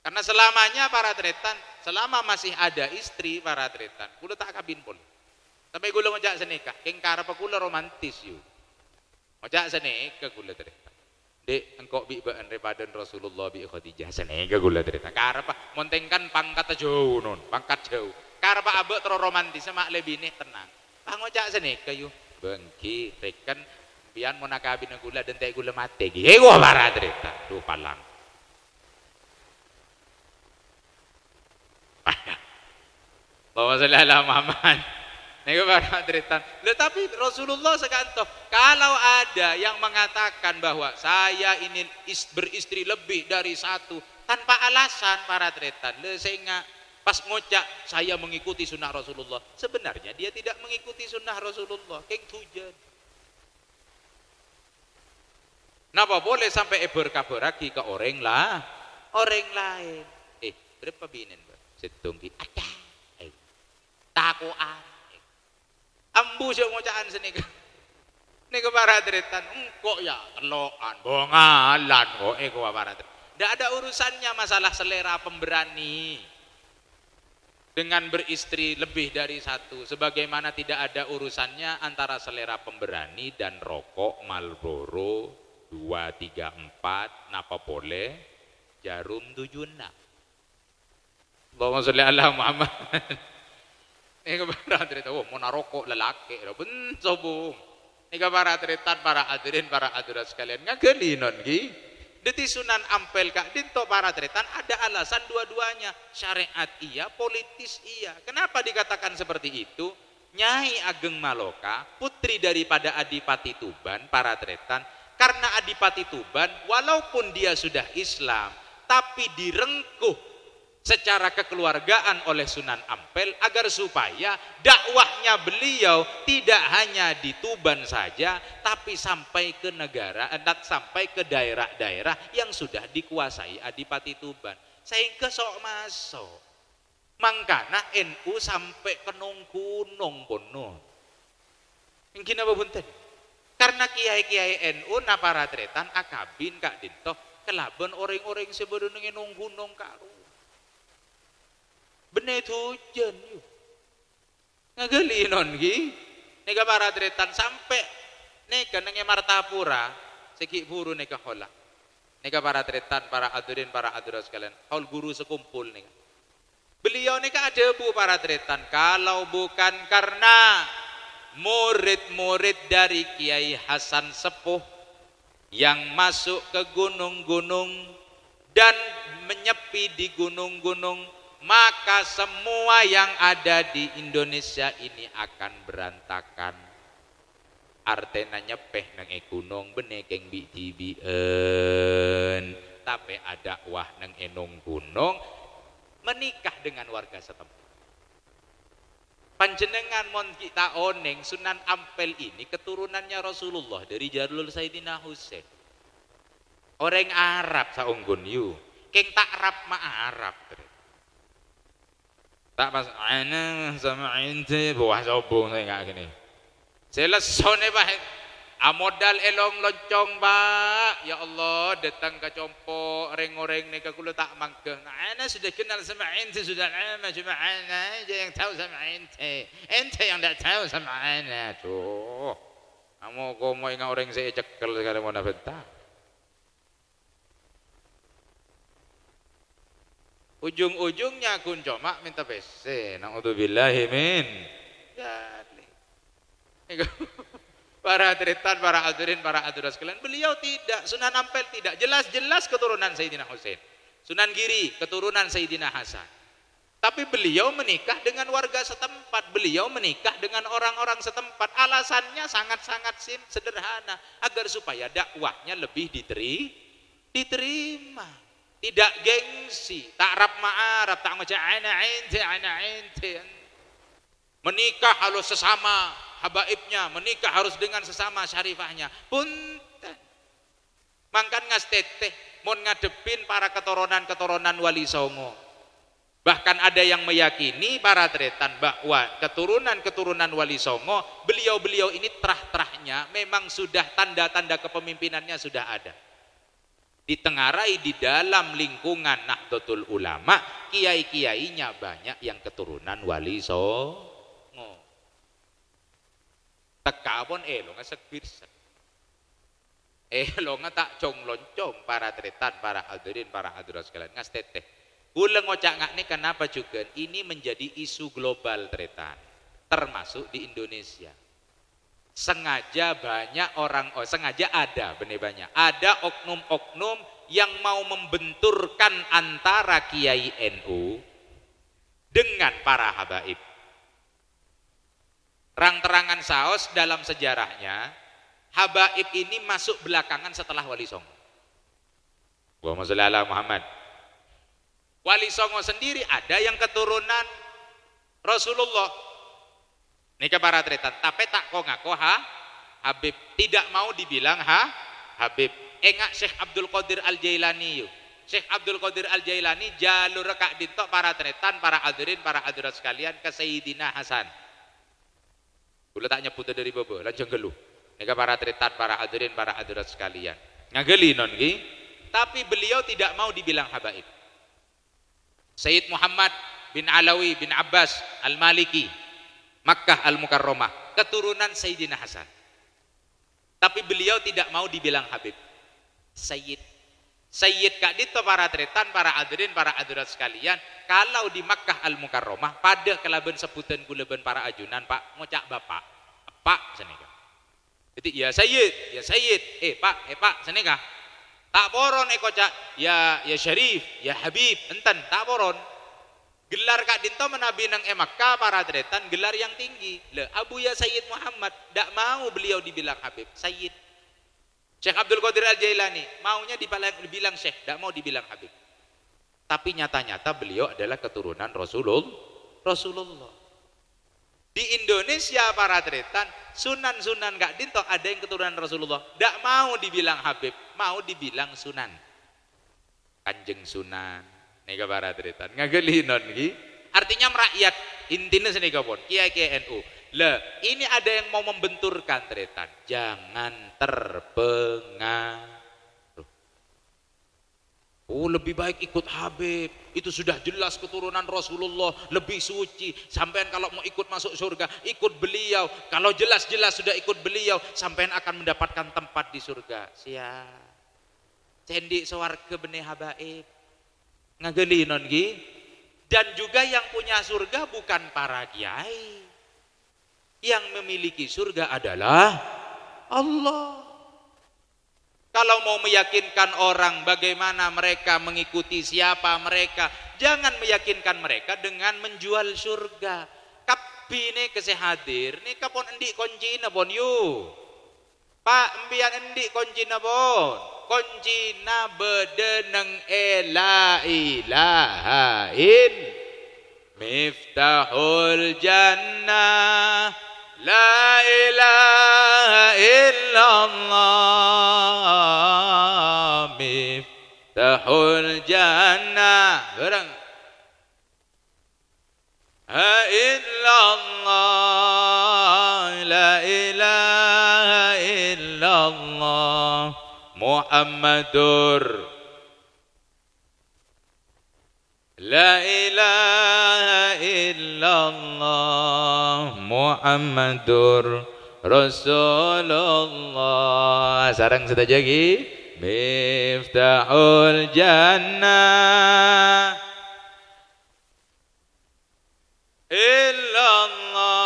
Karena selamanya para tretan, selama masih ada istri para tretan, kulo tak kabin pun. Sampai kulo ngajak senikah, keng karep kulo romantis yuk. Ngajak senikah kulo tretan. Dek engkau bi baan repadan Rasulullah bi Khadijah senikah kulo tretan. Karep montengkan pangkat jauh non, pangkat jauh. Karep abek terus romantis mak lebih nih tenang. Ngajak senikah yuk. Bengki reken pian mau nakabin gula dan teh gula mate gi gua para tretan tuh palang bahwa sallallahu Muhammad nego para tretan tetapi Rasulullah sekanto kalau ada yang mengatakan bahwa saya ini beristri lebih dari satu tanpa alasan para tretan sehingga pas ngocak saya mengikuti sunnah Rasulullah sebenarnya dia tidak mengikuti sunnah Rasulullah keng tujuan napa boleh sampai berkabaragi ke orang lain berapa binen setunggi ada takoan ambu sih ngocaan seni ini ke para tretan engkau ya telokan bongalan kok ke para tretan tidak ada urusannya masalah selera pemberani dengan beristri lebih dari satu sebagaimana tidak ada urusannya antara selera pemberani dan rokok Marlboro 2, 3, 4 napa boleh jarum 76 Allahumma sholli ala Muhammad ini para tretan mau narokok lelaki ben sobong ini para tretan para hadirin para hadirat sekalian ngagelinon ki Deti Sunan Ampel kak dinto para tretan ada alasan dua-duanya syariat iya politis iya kenapa dikatakan seperti itu Nyai Ageng Maloka putri daripada Adipati Tuban para tretan karena Adipati Tuban walaupun dia sudah Islam tapi direngkuh secara kekeluargaan oleh Sunan Ampel agar supaya dakwahnya beliau tidak hanya di Tuban saja tapi sampai ke negara sampai ke daerah-daerah yang sudah dikuasai Adipati Tuban sehingga sok masuk mangkana NU sampai ke gunung penuh mungkin apa bunten karena kiai-kiai NU na para tretan akabin kak dinto kelaban orang-orang sebelum gunung karu bener tujuan yuk ngagelinon gi nega para tretan sampai nega nenge Martapura seki buru nega hola nega para tretan para hadirin para hadirat sekalian haul guru sekumpul nega beliau nega ada bu para tretan kalau bukan karena murid-murid dari Kiai Hasan Sepuh yang masuk ke gunung-gunung dan menyepi di gunung-gunung maka semua yang ada di Indonesia ini akan berantakan artena nyepeh nang gunung benekeng bijibien tapi ada wah nang enong gunung menikah dengan warga setempat panjenengan mon kita oneng Sunan Ampel ini keturunannya Rasulullah dari Jalul Sayyidina Husain orang Arab saunggun yu keng tak Arab ma Arab tak pas ana sama ente buah sobong saya enggak gini selesone pak amodal elong loncong pak ya Allah datang ke compo orang-orang nih kula tak mangke ana sudah kenal sama ente sudah lama cuma ana aja yang tahu sama ente yang tidak tahu sama ana tuh kamu kok mau ingat orang saya cekel sekali mau nafentah ujung-ujungnya kun coma minta PC na'udzubillahi min para tretan para hadirin para hadirat sekalian beliau tidak Sunan Ampel tidak jelas-jelas keturunan Sayyidina Husain Sunan Giri keturunan Sayyidina Hasan tapi beliau menikah dengan warga setempat beliau menikah dengan orang-orang setempat alasannya sangat-sangat sederhana agar supaya dakwahnya lebih diterima tidak gengsi, tak rap ma'arab, tak macam ana ente. Menikah harus sesama habaibnya, menikah harus dengan sesama syarifahnya. Punten. Mangkan ngasteteh, mon ngadepin para keturunan Wali Songo. Bahkan ada yang meyakini para tretan bahwa keturunan Wali Songo, beliau-beliau ini terah-terahnya memang sudah tanda-tanda kepemimpinannya sudah ada. Ditengarai di dalam lingkungan Nahdlatul Ulama kiai-kiainya banyak yang keturunan Wali Songo teka pun lo ngasegir lo tak cong loncong para tretan para hadirin para hadirat sekalian ngasteteh kula ngocak ngak nih kenapa juga ini menjadi isu global tretan termasuk di Indonesia sengaja banyak orang, sengaja ada, bener banyak, ada oknum-oknum yang mau membenturkan antara Kiai NU dengan para habaib. Terang-terangan saos dalam sejarahnya, habaib ini masuk belakangan setelah Wali Songo. Allahumma sholli ala Muhammad. Wali Songo sendiri ada yang keturunan Rasulullah. Nika para tretan, tapi tak kok ngaku Habib, tidak mau dibilang Habib. Engak Syekh Abdul Qadir Al-Jailani yuk. Syekh Abdul Qadir Al-Jailani jalur rekak dintok para tretan, para hadirin, para hadirat sekalian ke Sayyidina Hasan. Kula tak nyebut dari bobo, langsung geluh. Nika para tretan, para hadirin, para hadirat sekalian. Ngageli non ki, tapi beliau tidak mau dibilang habaib. Sayyid Muhammad bin Alawi bin Abbas Al-Maliki, Makkah Al-Mukarramah, keturunan Sayyidina Hasan. Tapi beliau tidak mau dibilang Habib. Sayyid Kak Dito para tretan, para hadirin, para hadirat sekalian, kalau di Makkah Al-Mukarramah pada kelaben sebutan kuleben para ajunan Pak ngocak bapak, Pak senika. Jadi ya Sayyid, Pak senika. Tak poron kocak ya Syarif, ya Habib, enten tak poron. Gelar Kak Dinto menabi nang Makkah para tretan gelar yang tinggi. Le Abu ya Sayyid Muhammad, tak mau beliau dibilang Habib, Sayyid. Syekh Abdul Qadir Al-Jailani maunya dibilang Syekh, tak mau dibilang Habib. Tapi nyata-nyata beliau adalah keturunan Rasulullah. Di Indonesia para tretan, sunan-sunan Kak Dinto ada yang keturunan Rasulullah, tak mau dibilang Habib, mau dibilang Sunan. Kanjeng Sunan. Nika para tretan ngageli non ki, artinya merakyat intinya senika pun kiai NU. Le ini ada yang mau membenturkan tretan, jangan terpengaruh. Oh lebih baik ikut Habib, itu sudah jelas keturunan Rasulullah, lebih suci. Sampean kalau mau ikut masuk surga ikut beliau, kalau jelas-jelas sudah ikut beliau sampean akan mendapatkan tempat di surga. Siap cendi swarga benih habaib. Ngageli non gi, dan juga yang punya surga bukan para kiai, yang memiliki surga adalah Allah. Kalau mau meyakinkan orang bagaimana mereka mengikuti siapa mereka, jangan meyakinkan mereka dengan menjual surga. Kapine kesehadir nih kapon endi kuncina pon yu Pak embian endi kuncina pon, kuncina bedeneng la ilaha in miftahul jannah la ilaha illallah miftahul jannah bareng ha illallah la ilaha illallah Muhammadur la ilaha illallah Muhammadur Rasulullah. Sarang sudah jadi miftahul jannah illallah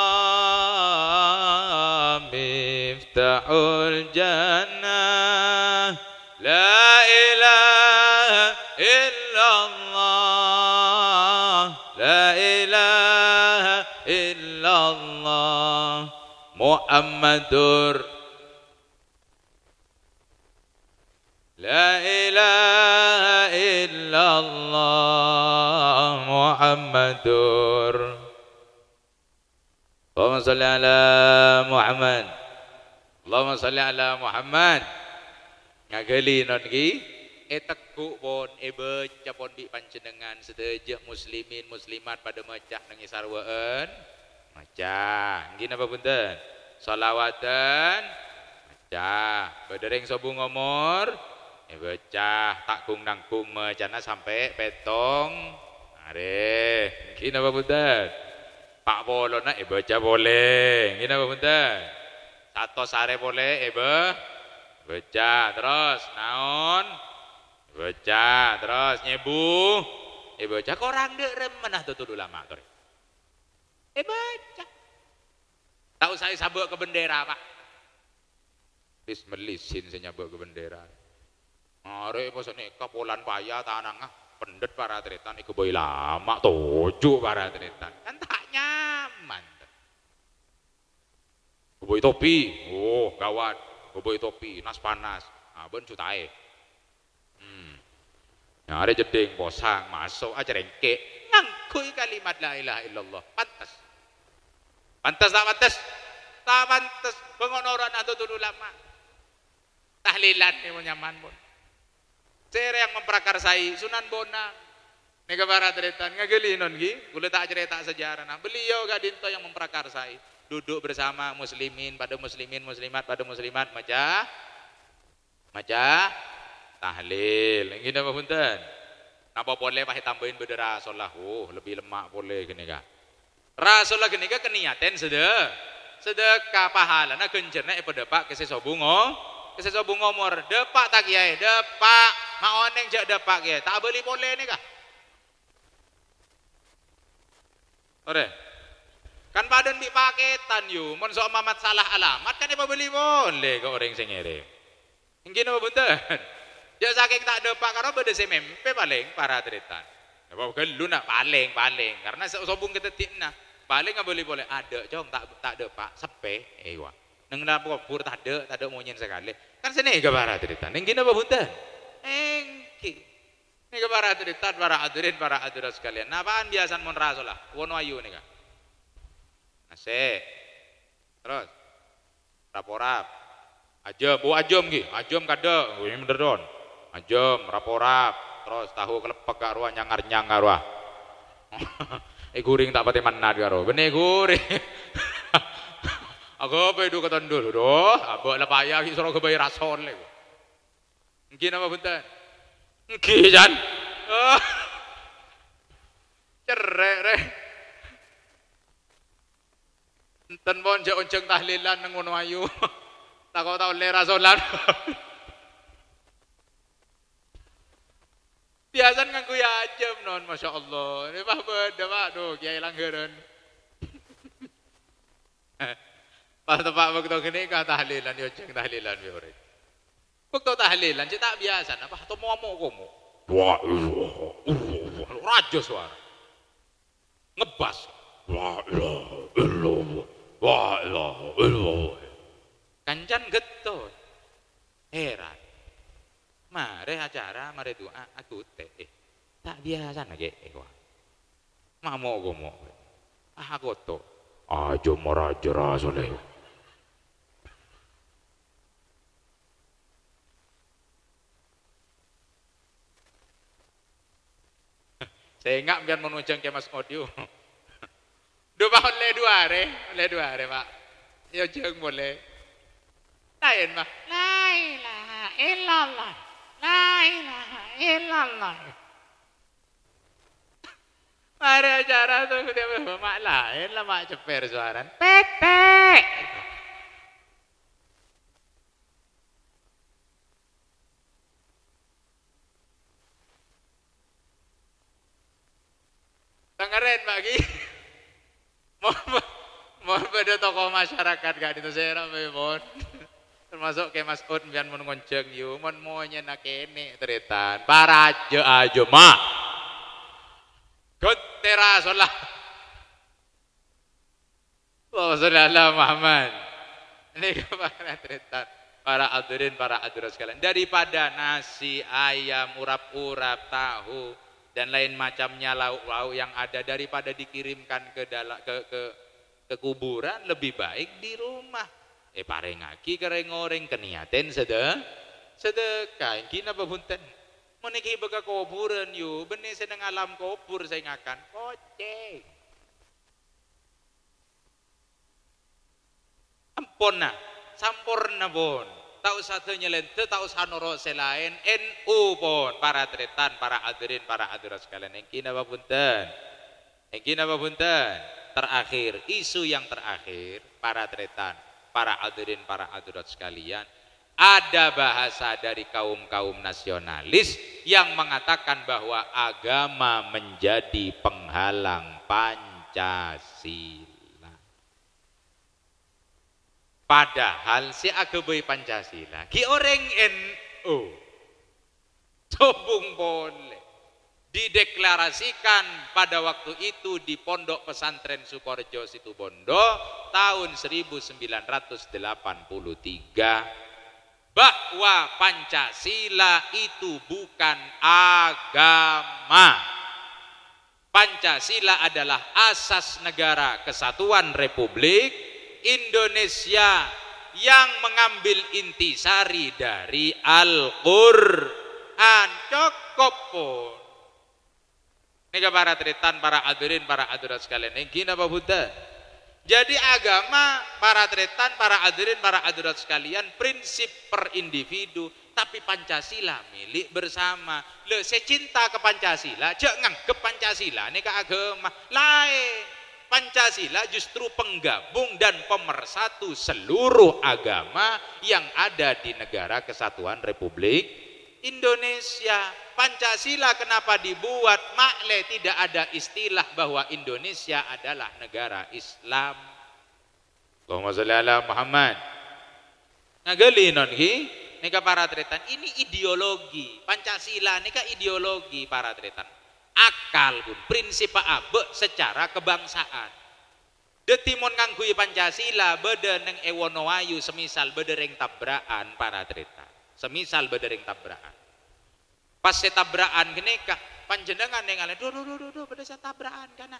miftahul jannah la ilaha illallah la ilaha illallah Muhammadur la ilaha illallah Muhammadur. Allahumma sholli ala Muhammad. Allahumma sholli ala Muhammad. Ngageli non ki tekuk pon beca pon bi panjenengan sedejah muslimin muslimat pada macah nangis sarwaan macah nggih napa punten shalawatan macah bedereng sobu ngomor becah takung nangkung macana sampai petong are nggih napa punten Pak Bolona baca boleh nggih napa punten satu sare boleh baca terus naon baca terus nyebu baca korang dek remenah tutul ulama baca tahu saya sabuk ke bendera Pak Lis melisin senyabuk ke bendera. Are posone kapolan paya tanang pendet para tretan iku boy lama tojo para tretan. Kan tak nyaman. Boy topi. Oh, gawat. Boy topi nas panas. Ah ben cutae. Ya are jeding posang masuk aja rengke. Ngangkui kalimat la ilaha illallah. Pantas. Pantas tak pantas? Tak pantas. Pengonoran atau ulama. Tahlilan yang nyaman pun. Saya yang memprakarsai Sunan Bonang. Nega para tretan ngagelinon gi, kula tak cerita sejarah. Nah, beliau gadinto yang memprakarsai. Duduk bersama muslimin muslimat pada muslimat maca tahlil. Ngene apa punten? Napa boleh pakai tambahin bendera rasulullah. Oh, lebih lemak boleh gini ka. Rasulullah gini ka keniaten sedekah pahalana gencerna pedepak keseso bungo. Keseso bungo mor depak tak kiai, depak maoneng jak depak kiai. Tak beli boleh ni kah? Ore. Kan paden di paketan yu, mon sok mamat salah alamat kan apa beli boleh ke orang sing ngirim. Ngene apa punten? Ya saking tak depak karo bede semempe paling para tretan. Apa gelu nak paling karena sobung ketetikna. Paling enggak boleh ada jong tak depak sepe ewa. Neng napa kubur tak ada monyen sekali. Kan sini ke para tretan. Ngene apa punten? Engki. Ini ke para tretan, para hadirin sekalian. Napaan biasan mon rasul lah? Wono ayu nih kah? Asik. Terus raporap. Ajam ki. Ajam kada. Ini bener don. Ajam raporap. Terus tahu kelepek kak ruah nyangar ruah. Guring tak pati manad karo. Bener guring. Aku apa itu ketendul doh. Abak lah payah ki suruh kebayi rason le. Mungkin apa punten? Mungkin jan. Cerek re. Enten bon jak onceng tahlilan nang ngono ayu. Tak kau tahu le rasolan. Biasan nganggo ya ajem non Masya Allah. Ini bah beda pak doh kiai langgaran. Pas tepak waktu gini kah tahlilan yo ceng tahlilan yo rek. Waktu tahlilan cita biasa apa atau mau komo. Wah, raja suara. Ngebas. Wah, Kancan getol. Heran. Mare acara, mare doa aku teh. Tak biasa nage wah. Mamo komo. Aku to. Ajo maraja rasuleh. Saya ingat biar menunjang ke Mas Audio. Dua oleh dua hari pak. Ya jeng boleh. Lain mah. La ilaha illallah. La ilaha illallah. Mari acara tu dia mak lain lah mak ceper suaran. Pepe. Dengerin bagi. Mau pada tokoh masyarakat gak itu saya ramai mon. Termasuk ke Mas Ud biar mau ngonceng yu, mon monya nak kene teritan. Para aja mak. Kutera solah. Allahumma sholli ala Muhammad. Ini kepada teritan. Para hadirin, para hadirat sekalian. Daripada nasi, ayam, urap-urap, tahu dan lain macamnya lauk-lauk yang ada daripada dikirimkan ke kuburan lebih baik di rumah. Parengaki kereng-oreng keniaten sedekah. Gina apa punten? Meniki beka kuburan yu, benih sedang alam kubur saya ngakan. Kocek. Ampun sampurna pun. Tak usah nyelente, tak usah norok selain NU pun para tretan, para hadirin, para hadirat sekalian. Engkin apa punten? Terakhir, isu yang terakhir para tretan, para hadirin, para hadirat sekalian. Ada bahasa dari kaum-kaum nasionalis yang mengatakan bahwa agama menjadi penghalang Pancasila. Padahal si ageboi Pancasila ki orang NU sobung boleh dideklarasikan pada waktu itu di Pondok Pesantren Sukorejo Situbondo tahun 1983 bahwa Pancasila itu bukan agama. Pancasila adalah asas negara kesatuan Republik Indonesia yang mengambil intisari dari Al-Qur'an. Cukup pun. Ini para tretan, para hadirin, para hadirat sekalian. Ini gini apa Buddha? Jadi agama, para tretan, para hadirin, para hadirat sekalian, prinsip per individu, tapi Pancasila milik bersama. Le, saya cinta ke Pancasila, jangan nganggep Pancasila ini ke agama lain. Pancasila justru penggabung dan pemersatu seluruh agama yang ada di negara kesatuan Republik Indonesia. Pancasila kenapa dibuat? Makle tidak ada istilah bahwa Indonesia adalah negara Islam. Allahumma sholli ala Muhammad. Ngagali non ki, nika para tretan, ini ideologi. Pancasila nika ideologi para tretan. Akal pun prinsip abe secara kebangsaan. Detimon ngangkui Pancasila bede neng ewonoayu semisal bede reng tabraan para tretan. Semisal bede reng tabraan. Pas saya tabrakan gini kak panjenengan yang ngalen do pada saya tabrakan kana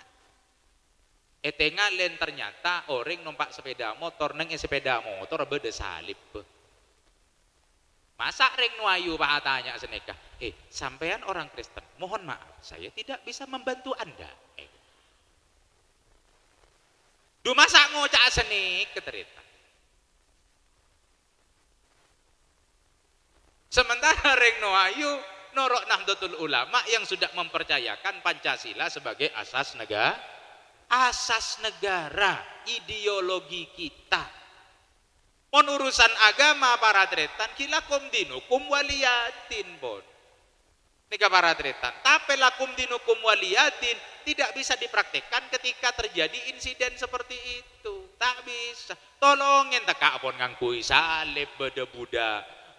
ngalen ternyata orang numpak sepeda motor neng sepeda motor beda salib masa ring nuayu pak tanya seneka sampean orang Kristen mohon maaf saya tidak bisa membantu anda masa ngocak senik keterita sementara ring nuayu norok Nahdlatul Ulama yang sudah mempercayakan Pancasila sebagai asas negara, ideologi kita. Mon urusan agama para tretan kilakum dinukum waliyatin pun. Nika para tretan, tapi lakum dinukum waliyatin tidak bisa dipraktekkan ketika terjadi insiden seperti itu. Tak bisa. Tolongin teka pun ngangkui salib beda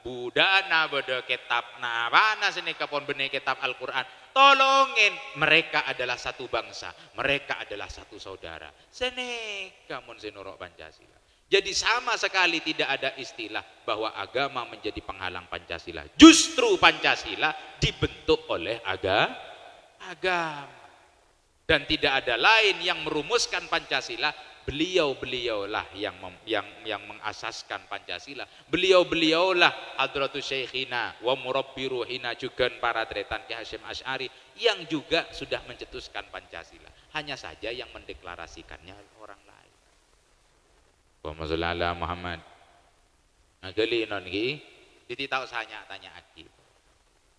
budana beda kitab mana sini kapon benih kitab Al-Quran tolongin mereka adalah satu bangsa mereka adalah satu saudara sini kamu sinurok Pancasila jadi sama sekali tidak ada istilah bahwa agama menjadi penghalang Pancasila justru Pancasila dibentuk oleh agama dan tidak ada lain yang merumuskan Pancasila beliau-beliaulah yang mengasaskan Pancasila. Beliau-beliaulah Hadratus Syekhina wa murabbi ruhina juga para tretan Ki Hasyim Asy'ari yang juga sudah mencetuskan Pancasila. Hanya saja yang mendeklarasikannya orang lain. Allahumma sholli ala Muhammad. Ngagali non ki dititau sanya tanya aki.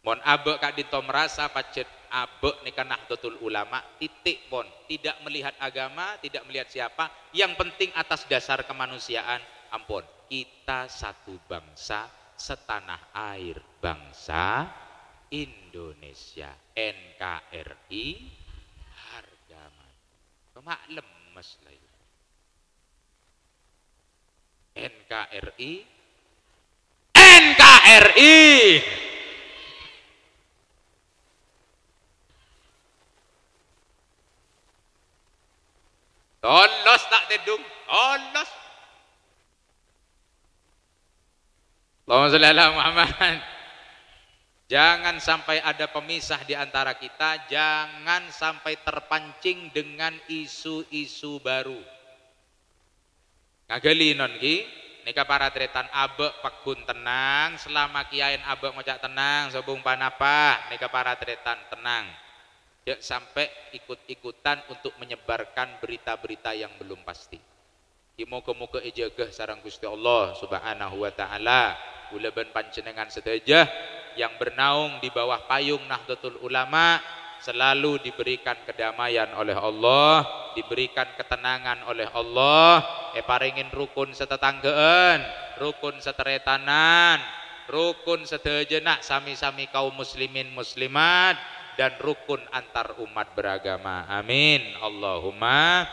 Mon abe kak dito merasa pacet abe nikah Nahdlatul Ulama titik pon tidak melihat agama tidak melihat siapa yang penting atas dasar kemanusiaan ampun kita satu bangsa setanah air bangsa Indonesia NKRI harga mati mak lemes lah NKRI Olos tak tedung, olos. Allahumma sholli ala Muhammad. Jangan sampai ada pemisah di antara kita, jangan sampai terpancing dengan isu-isu baru. Ngagali non ki, nika para tretan abe pakun tenang, selama kiain abe ngocak tenang, sobung panapa, nika para tretan tenang. Tidak sampai ikut-ikutan untuk menyebarkan berita-berita yang belum pasti. Moga-moga ijagah sareng Gusti Allah Subhanahu wa taala, ulaban panjenengan sedaya yang bernaung di bawah payung Nahdlatul Ulama selalu diberikan kedamaian oleh Allah, diberikan ketenangan oleh Allah, paringin rukun setetanggaan, rukun seteretanan, rukun sedejenak sami-sami kaum muslimin muslimat dan rukun antar umat beragama. Amin. Allahumma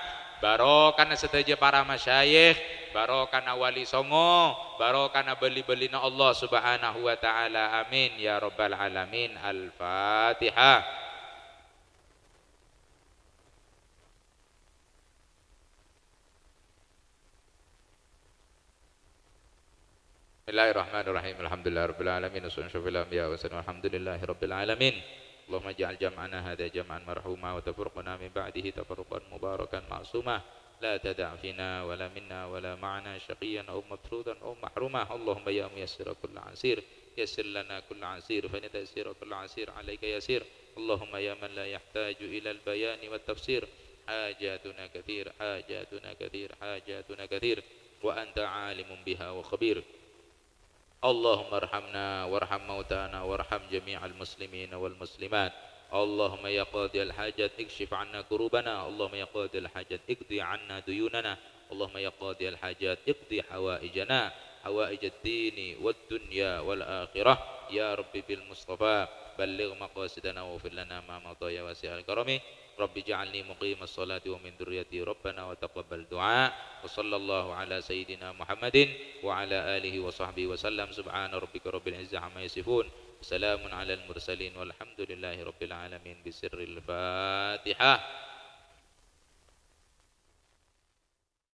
barokana seteja para masyayikh, barokana wali songo, barokana beli-belina Allah Subhanahu wa taala. Amin ya rabbal alamin. Al-Fatihah. Bismillahirrahmanirrahim. Alhamdulillahirabbil alamin. Wassalatu alhamdulillahi rabbil alamin. Allahumma ij'al jam'ana hadha jam'an marhuma wa tafurqana min ba'dihi tafarruqan mubarakan ma'suma. La tada' fina wala minna wala ma'ana syaqiyan aw matrudan aw mahruma. Allahumma ya muyassir kulli 'asir yassir lana kulli 'asir fa taysir kulli 'asir 'alaika yasir. Allahumma ya man la yahtaju ila al-bayan wa at-tafsir hajatuna katsir hajatuna katsir hajatuna katsir wa anta 'alimun biha wa khabir. Allahumma arhamna warham mautana warham jami'al muslimin wal muslimat. Allahumma ya qadiyal hajat ikshif 'anna kurubana. Allahumma ya qadiyal hajat iqdi 'anna duyunana. Allahumma ya qadiyal hajat iqdi hawaijana hawaijad dini wad dunya wal akhirah. Ya Rabbi bil Mustafa balligh maqasidana wa fir lana ma madaya wasi'al karami. Rabbi ja'alni muqimas salati wa min dzurriyyati Rabbana wa taqabbal du'a. Wa sallallahu ala sayyidina Muhammadin wa ala alihi wa sahbihi wa sallam. Subhana rabbika rabbil izzati amma yasifun. Salamun alal mursalin walhamdulillahi rabbil alamin. Bisirril Fatihah.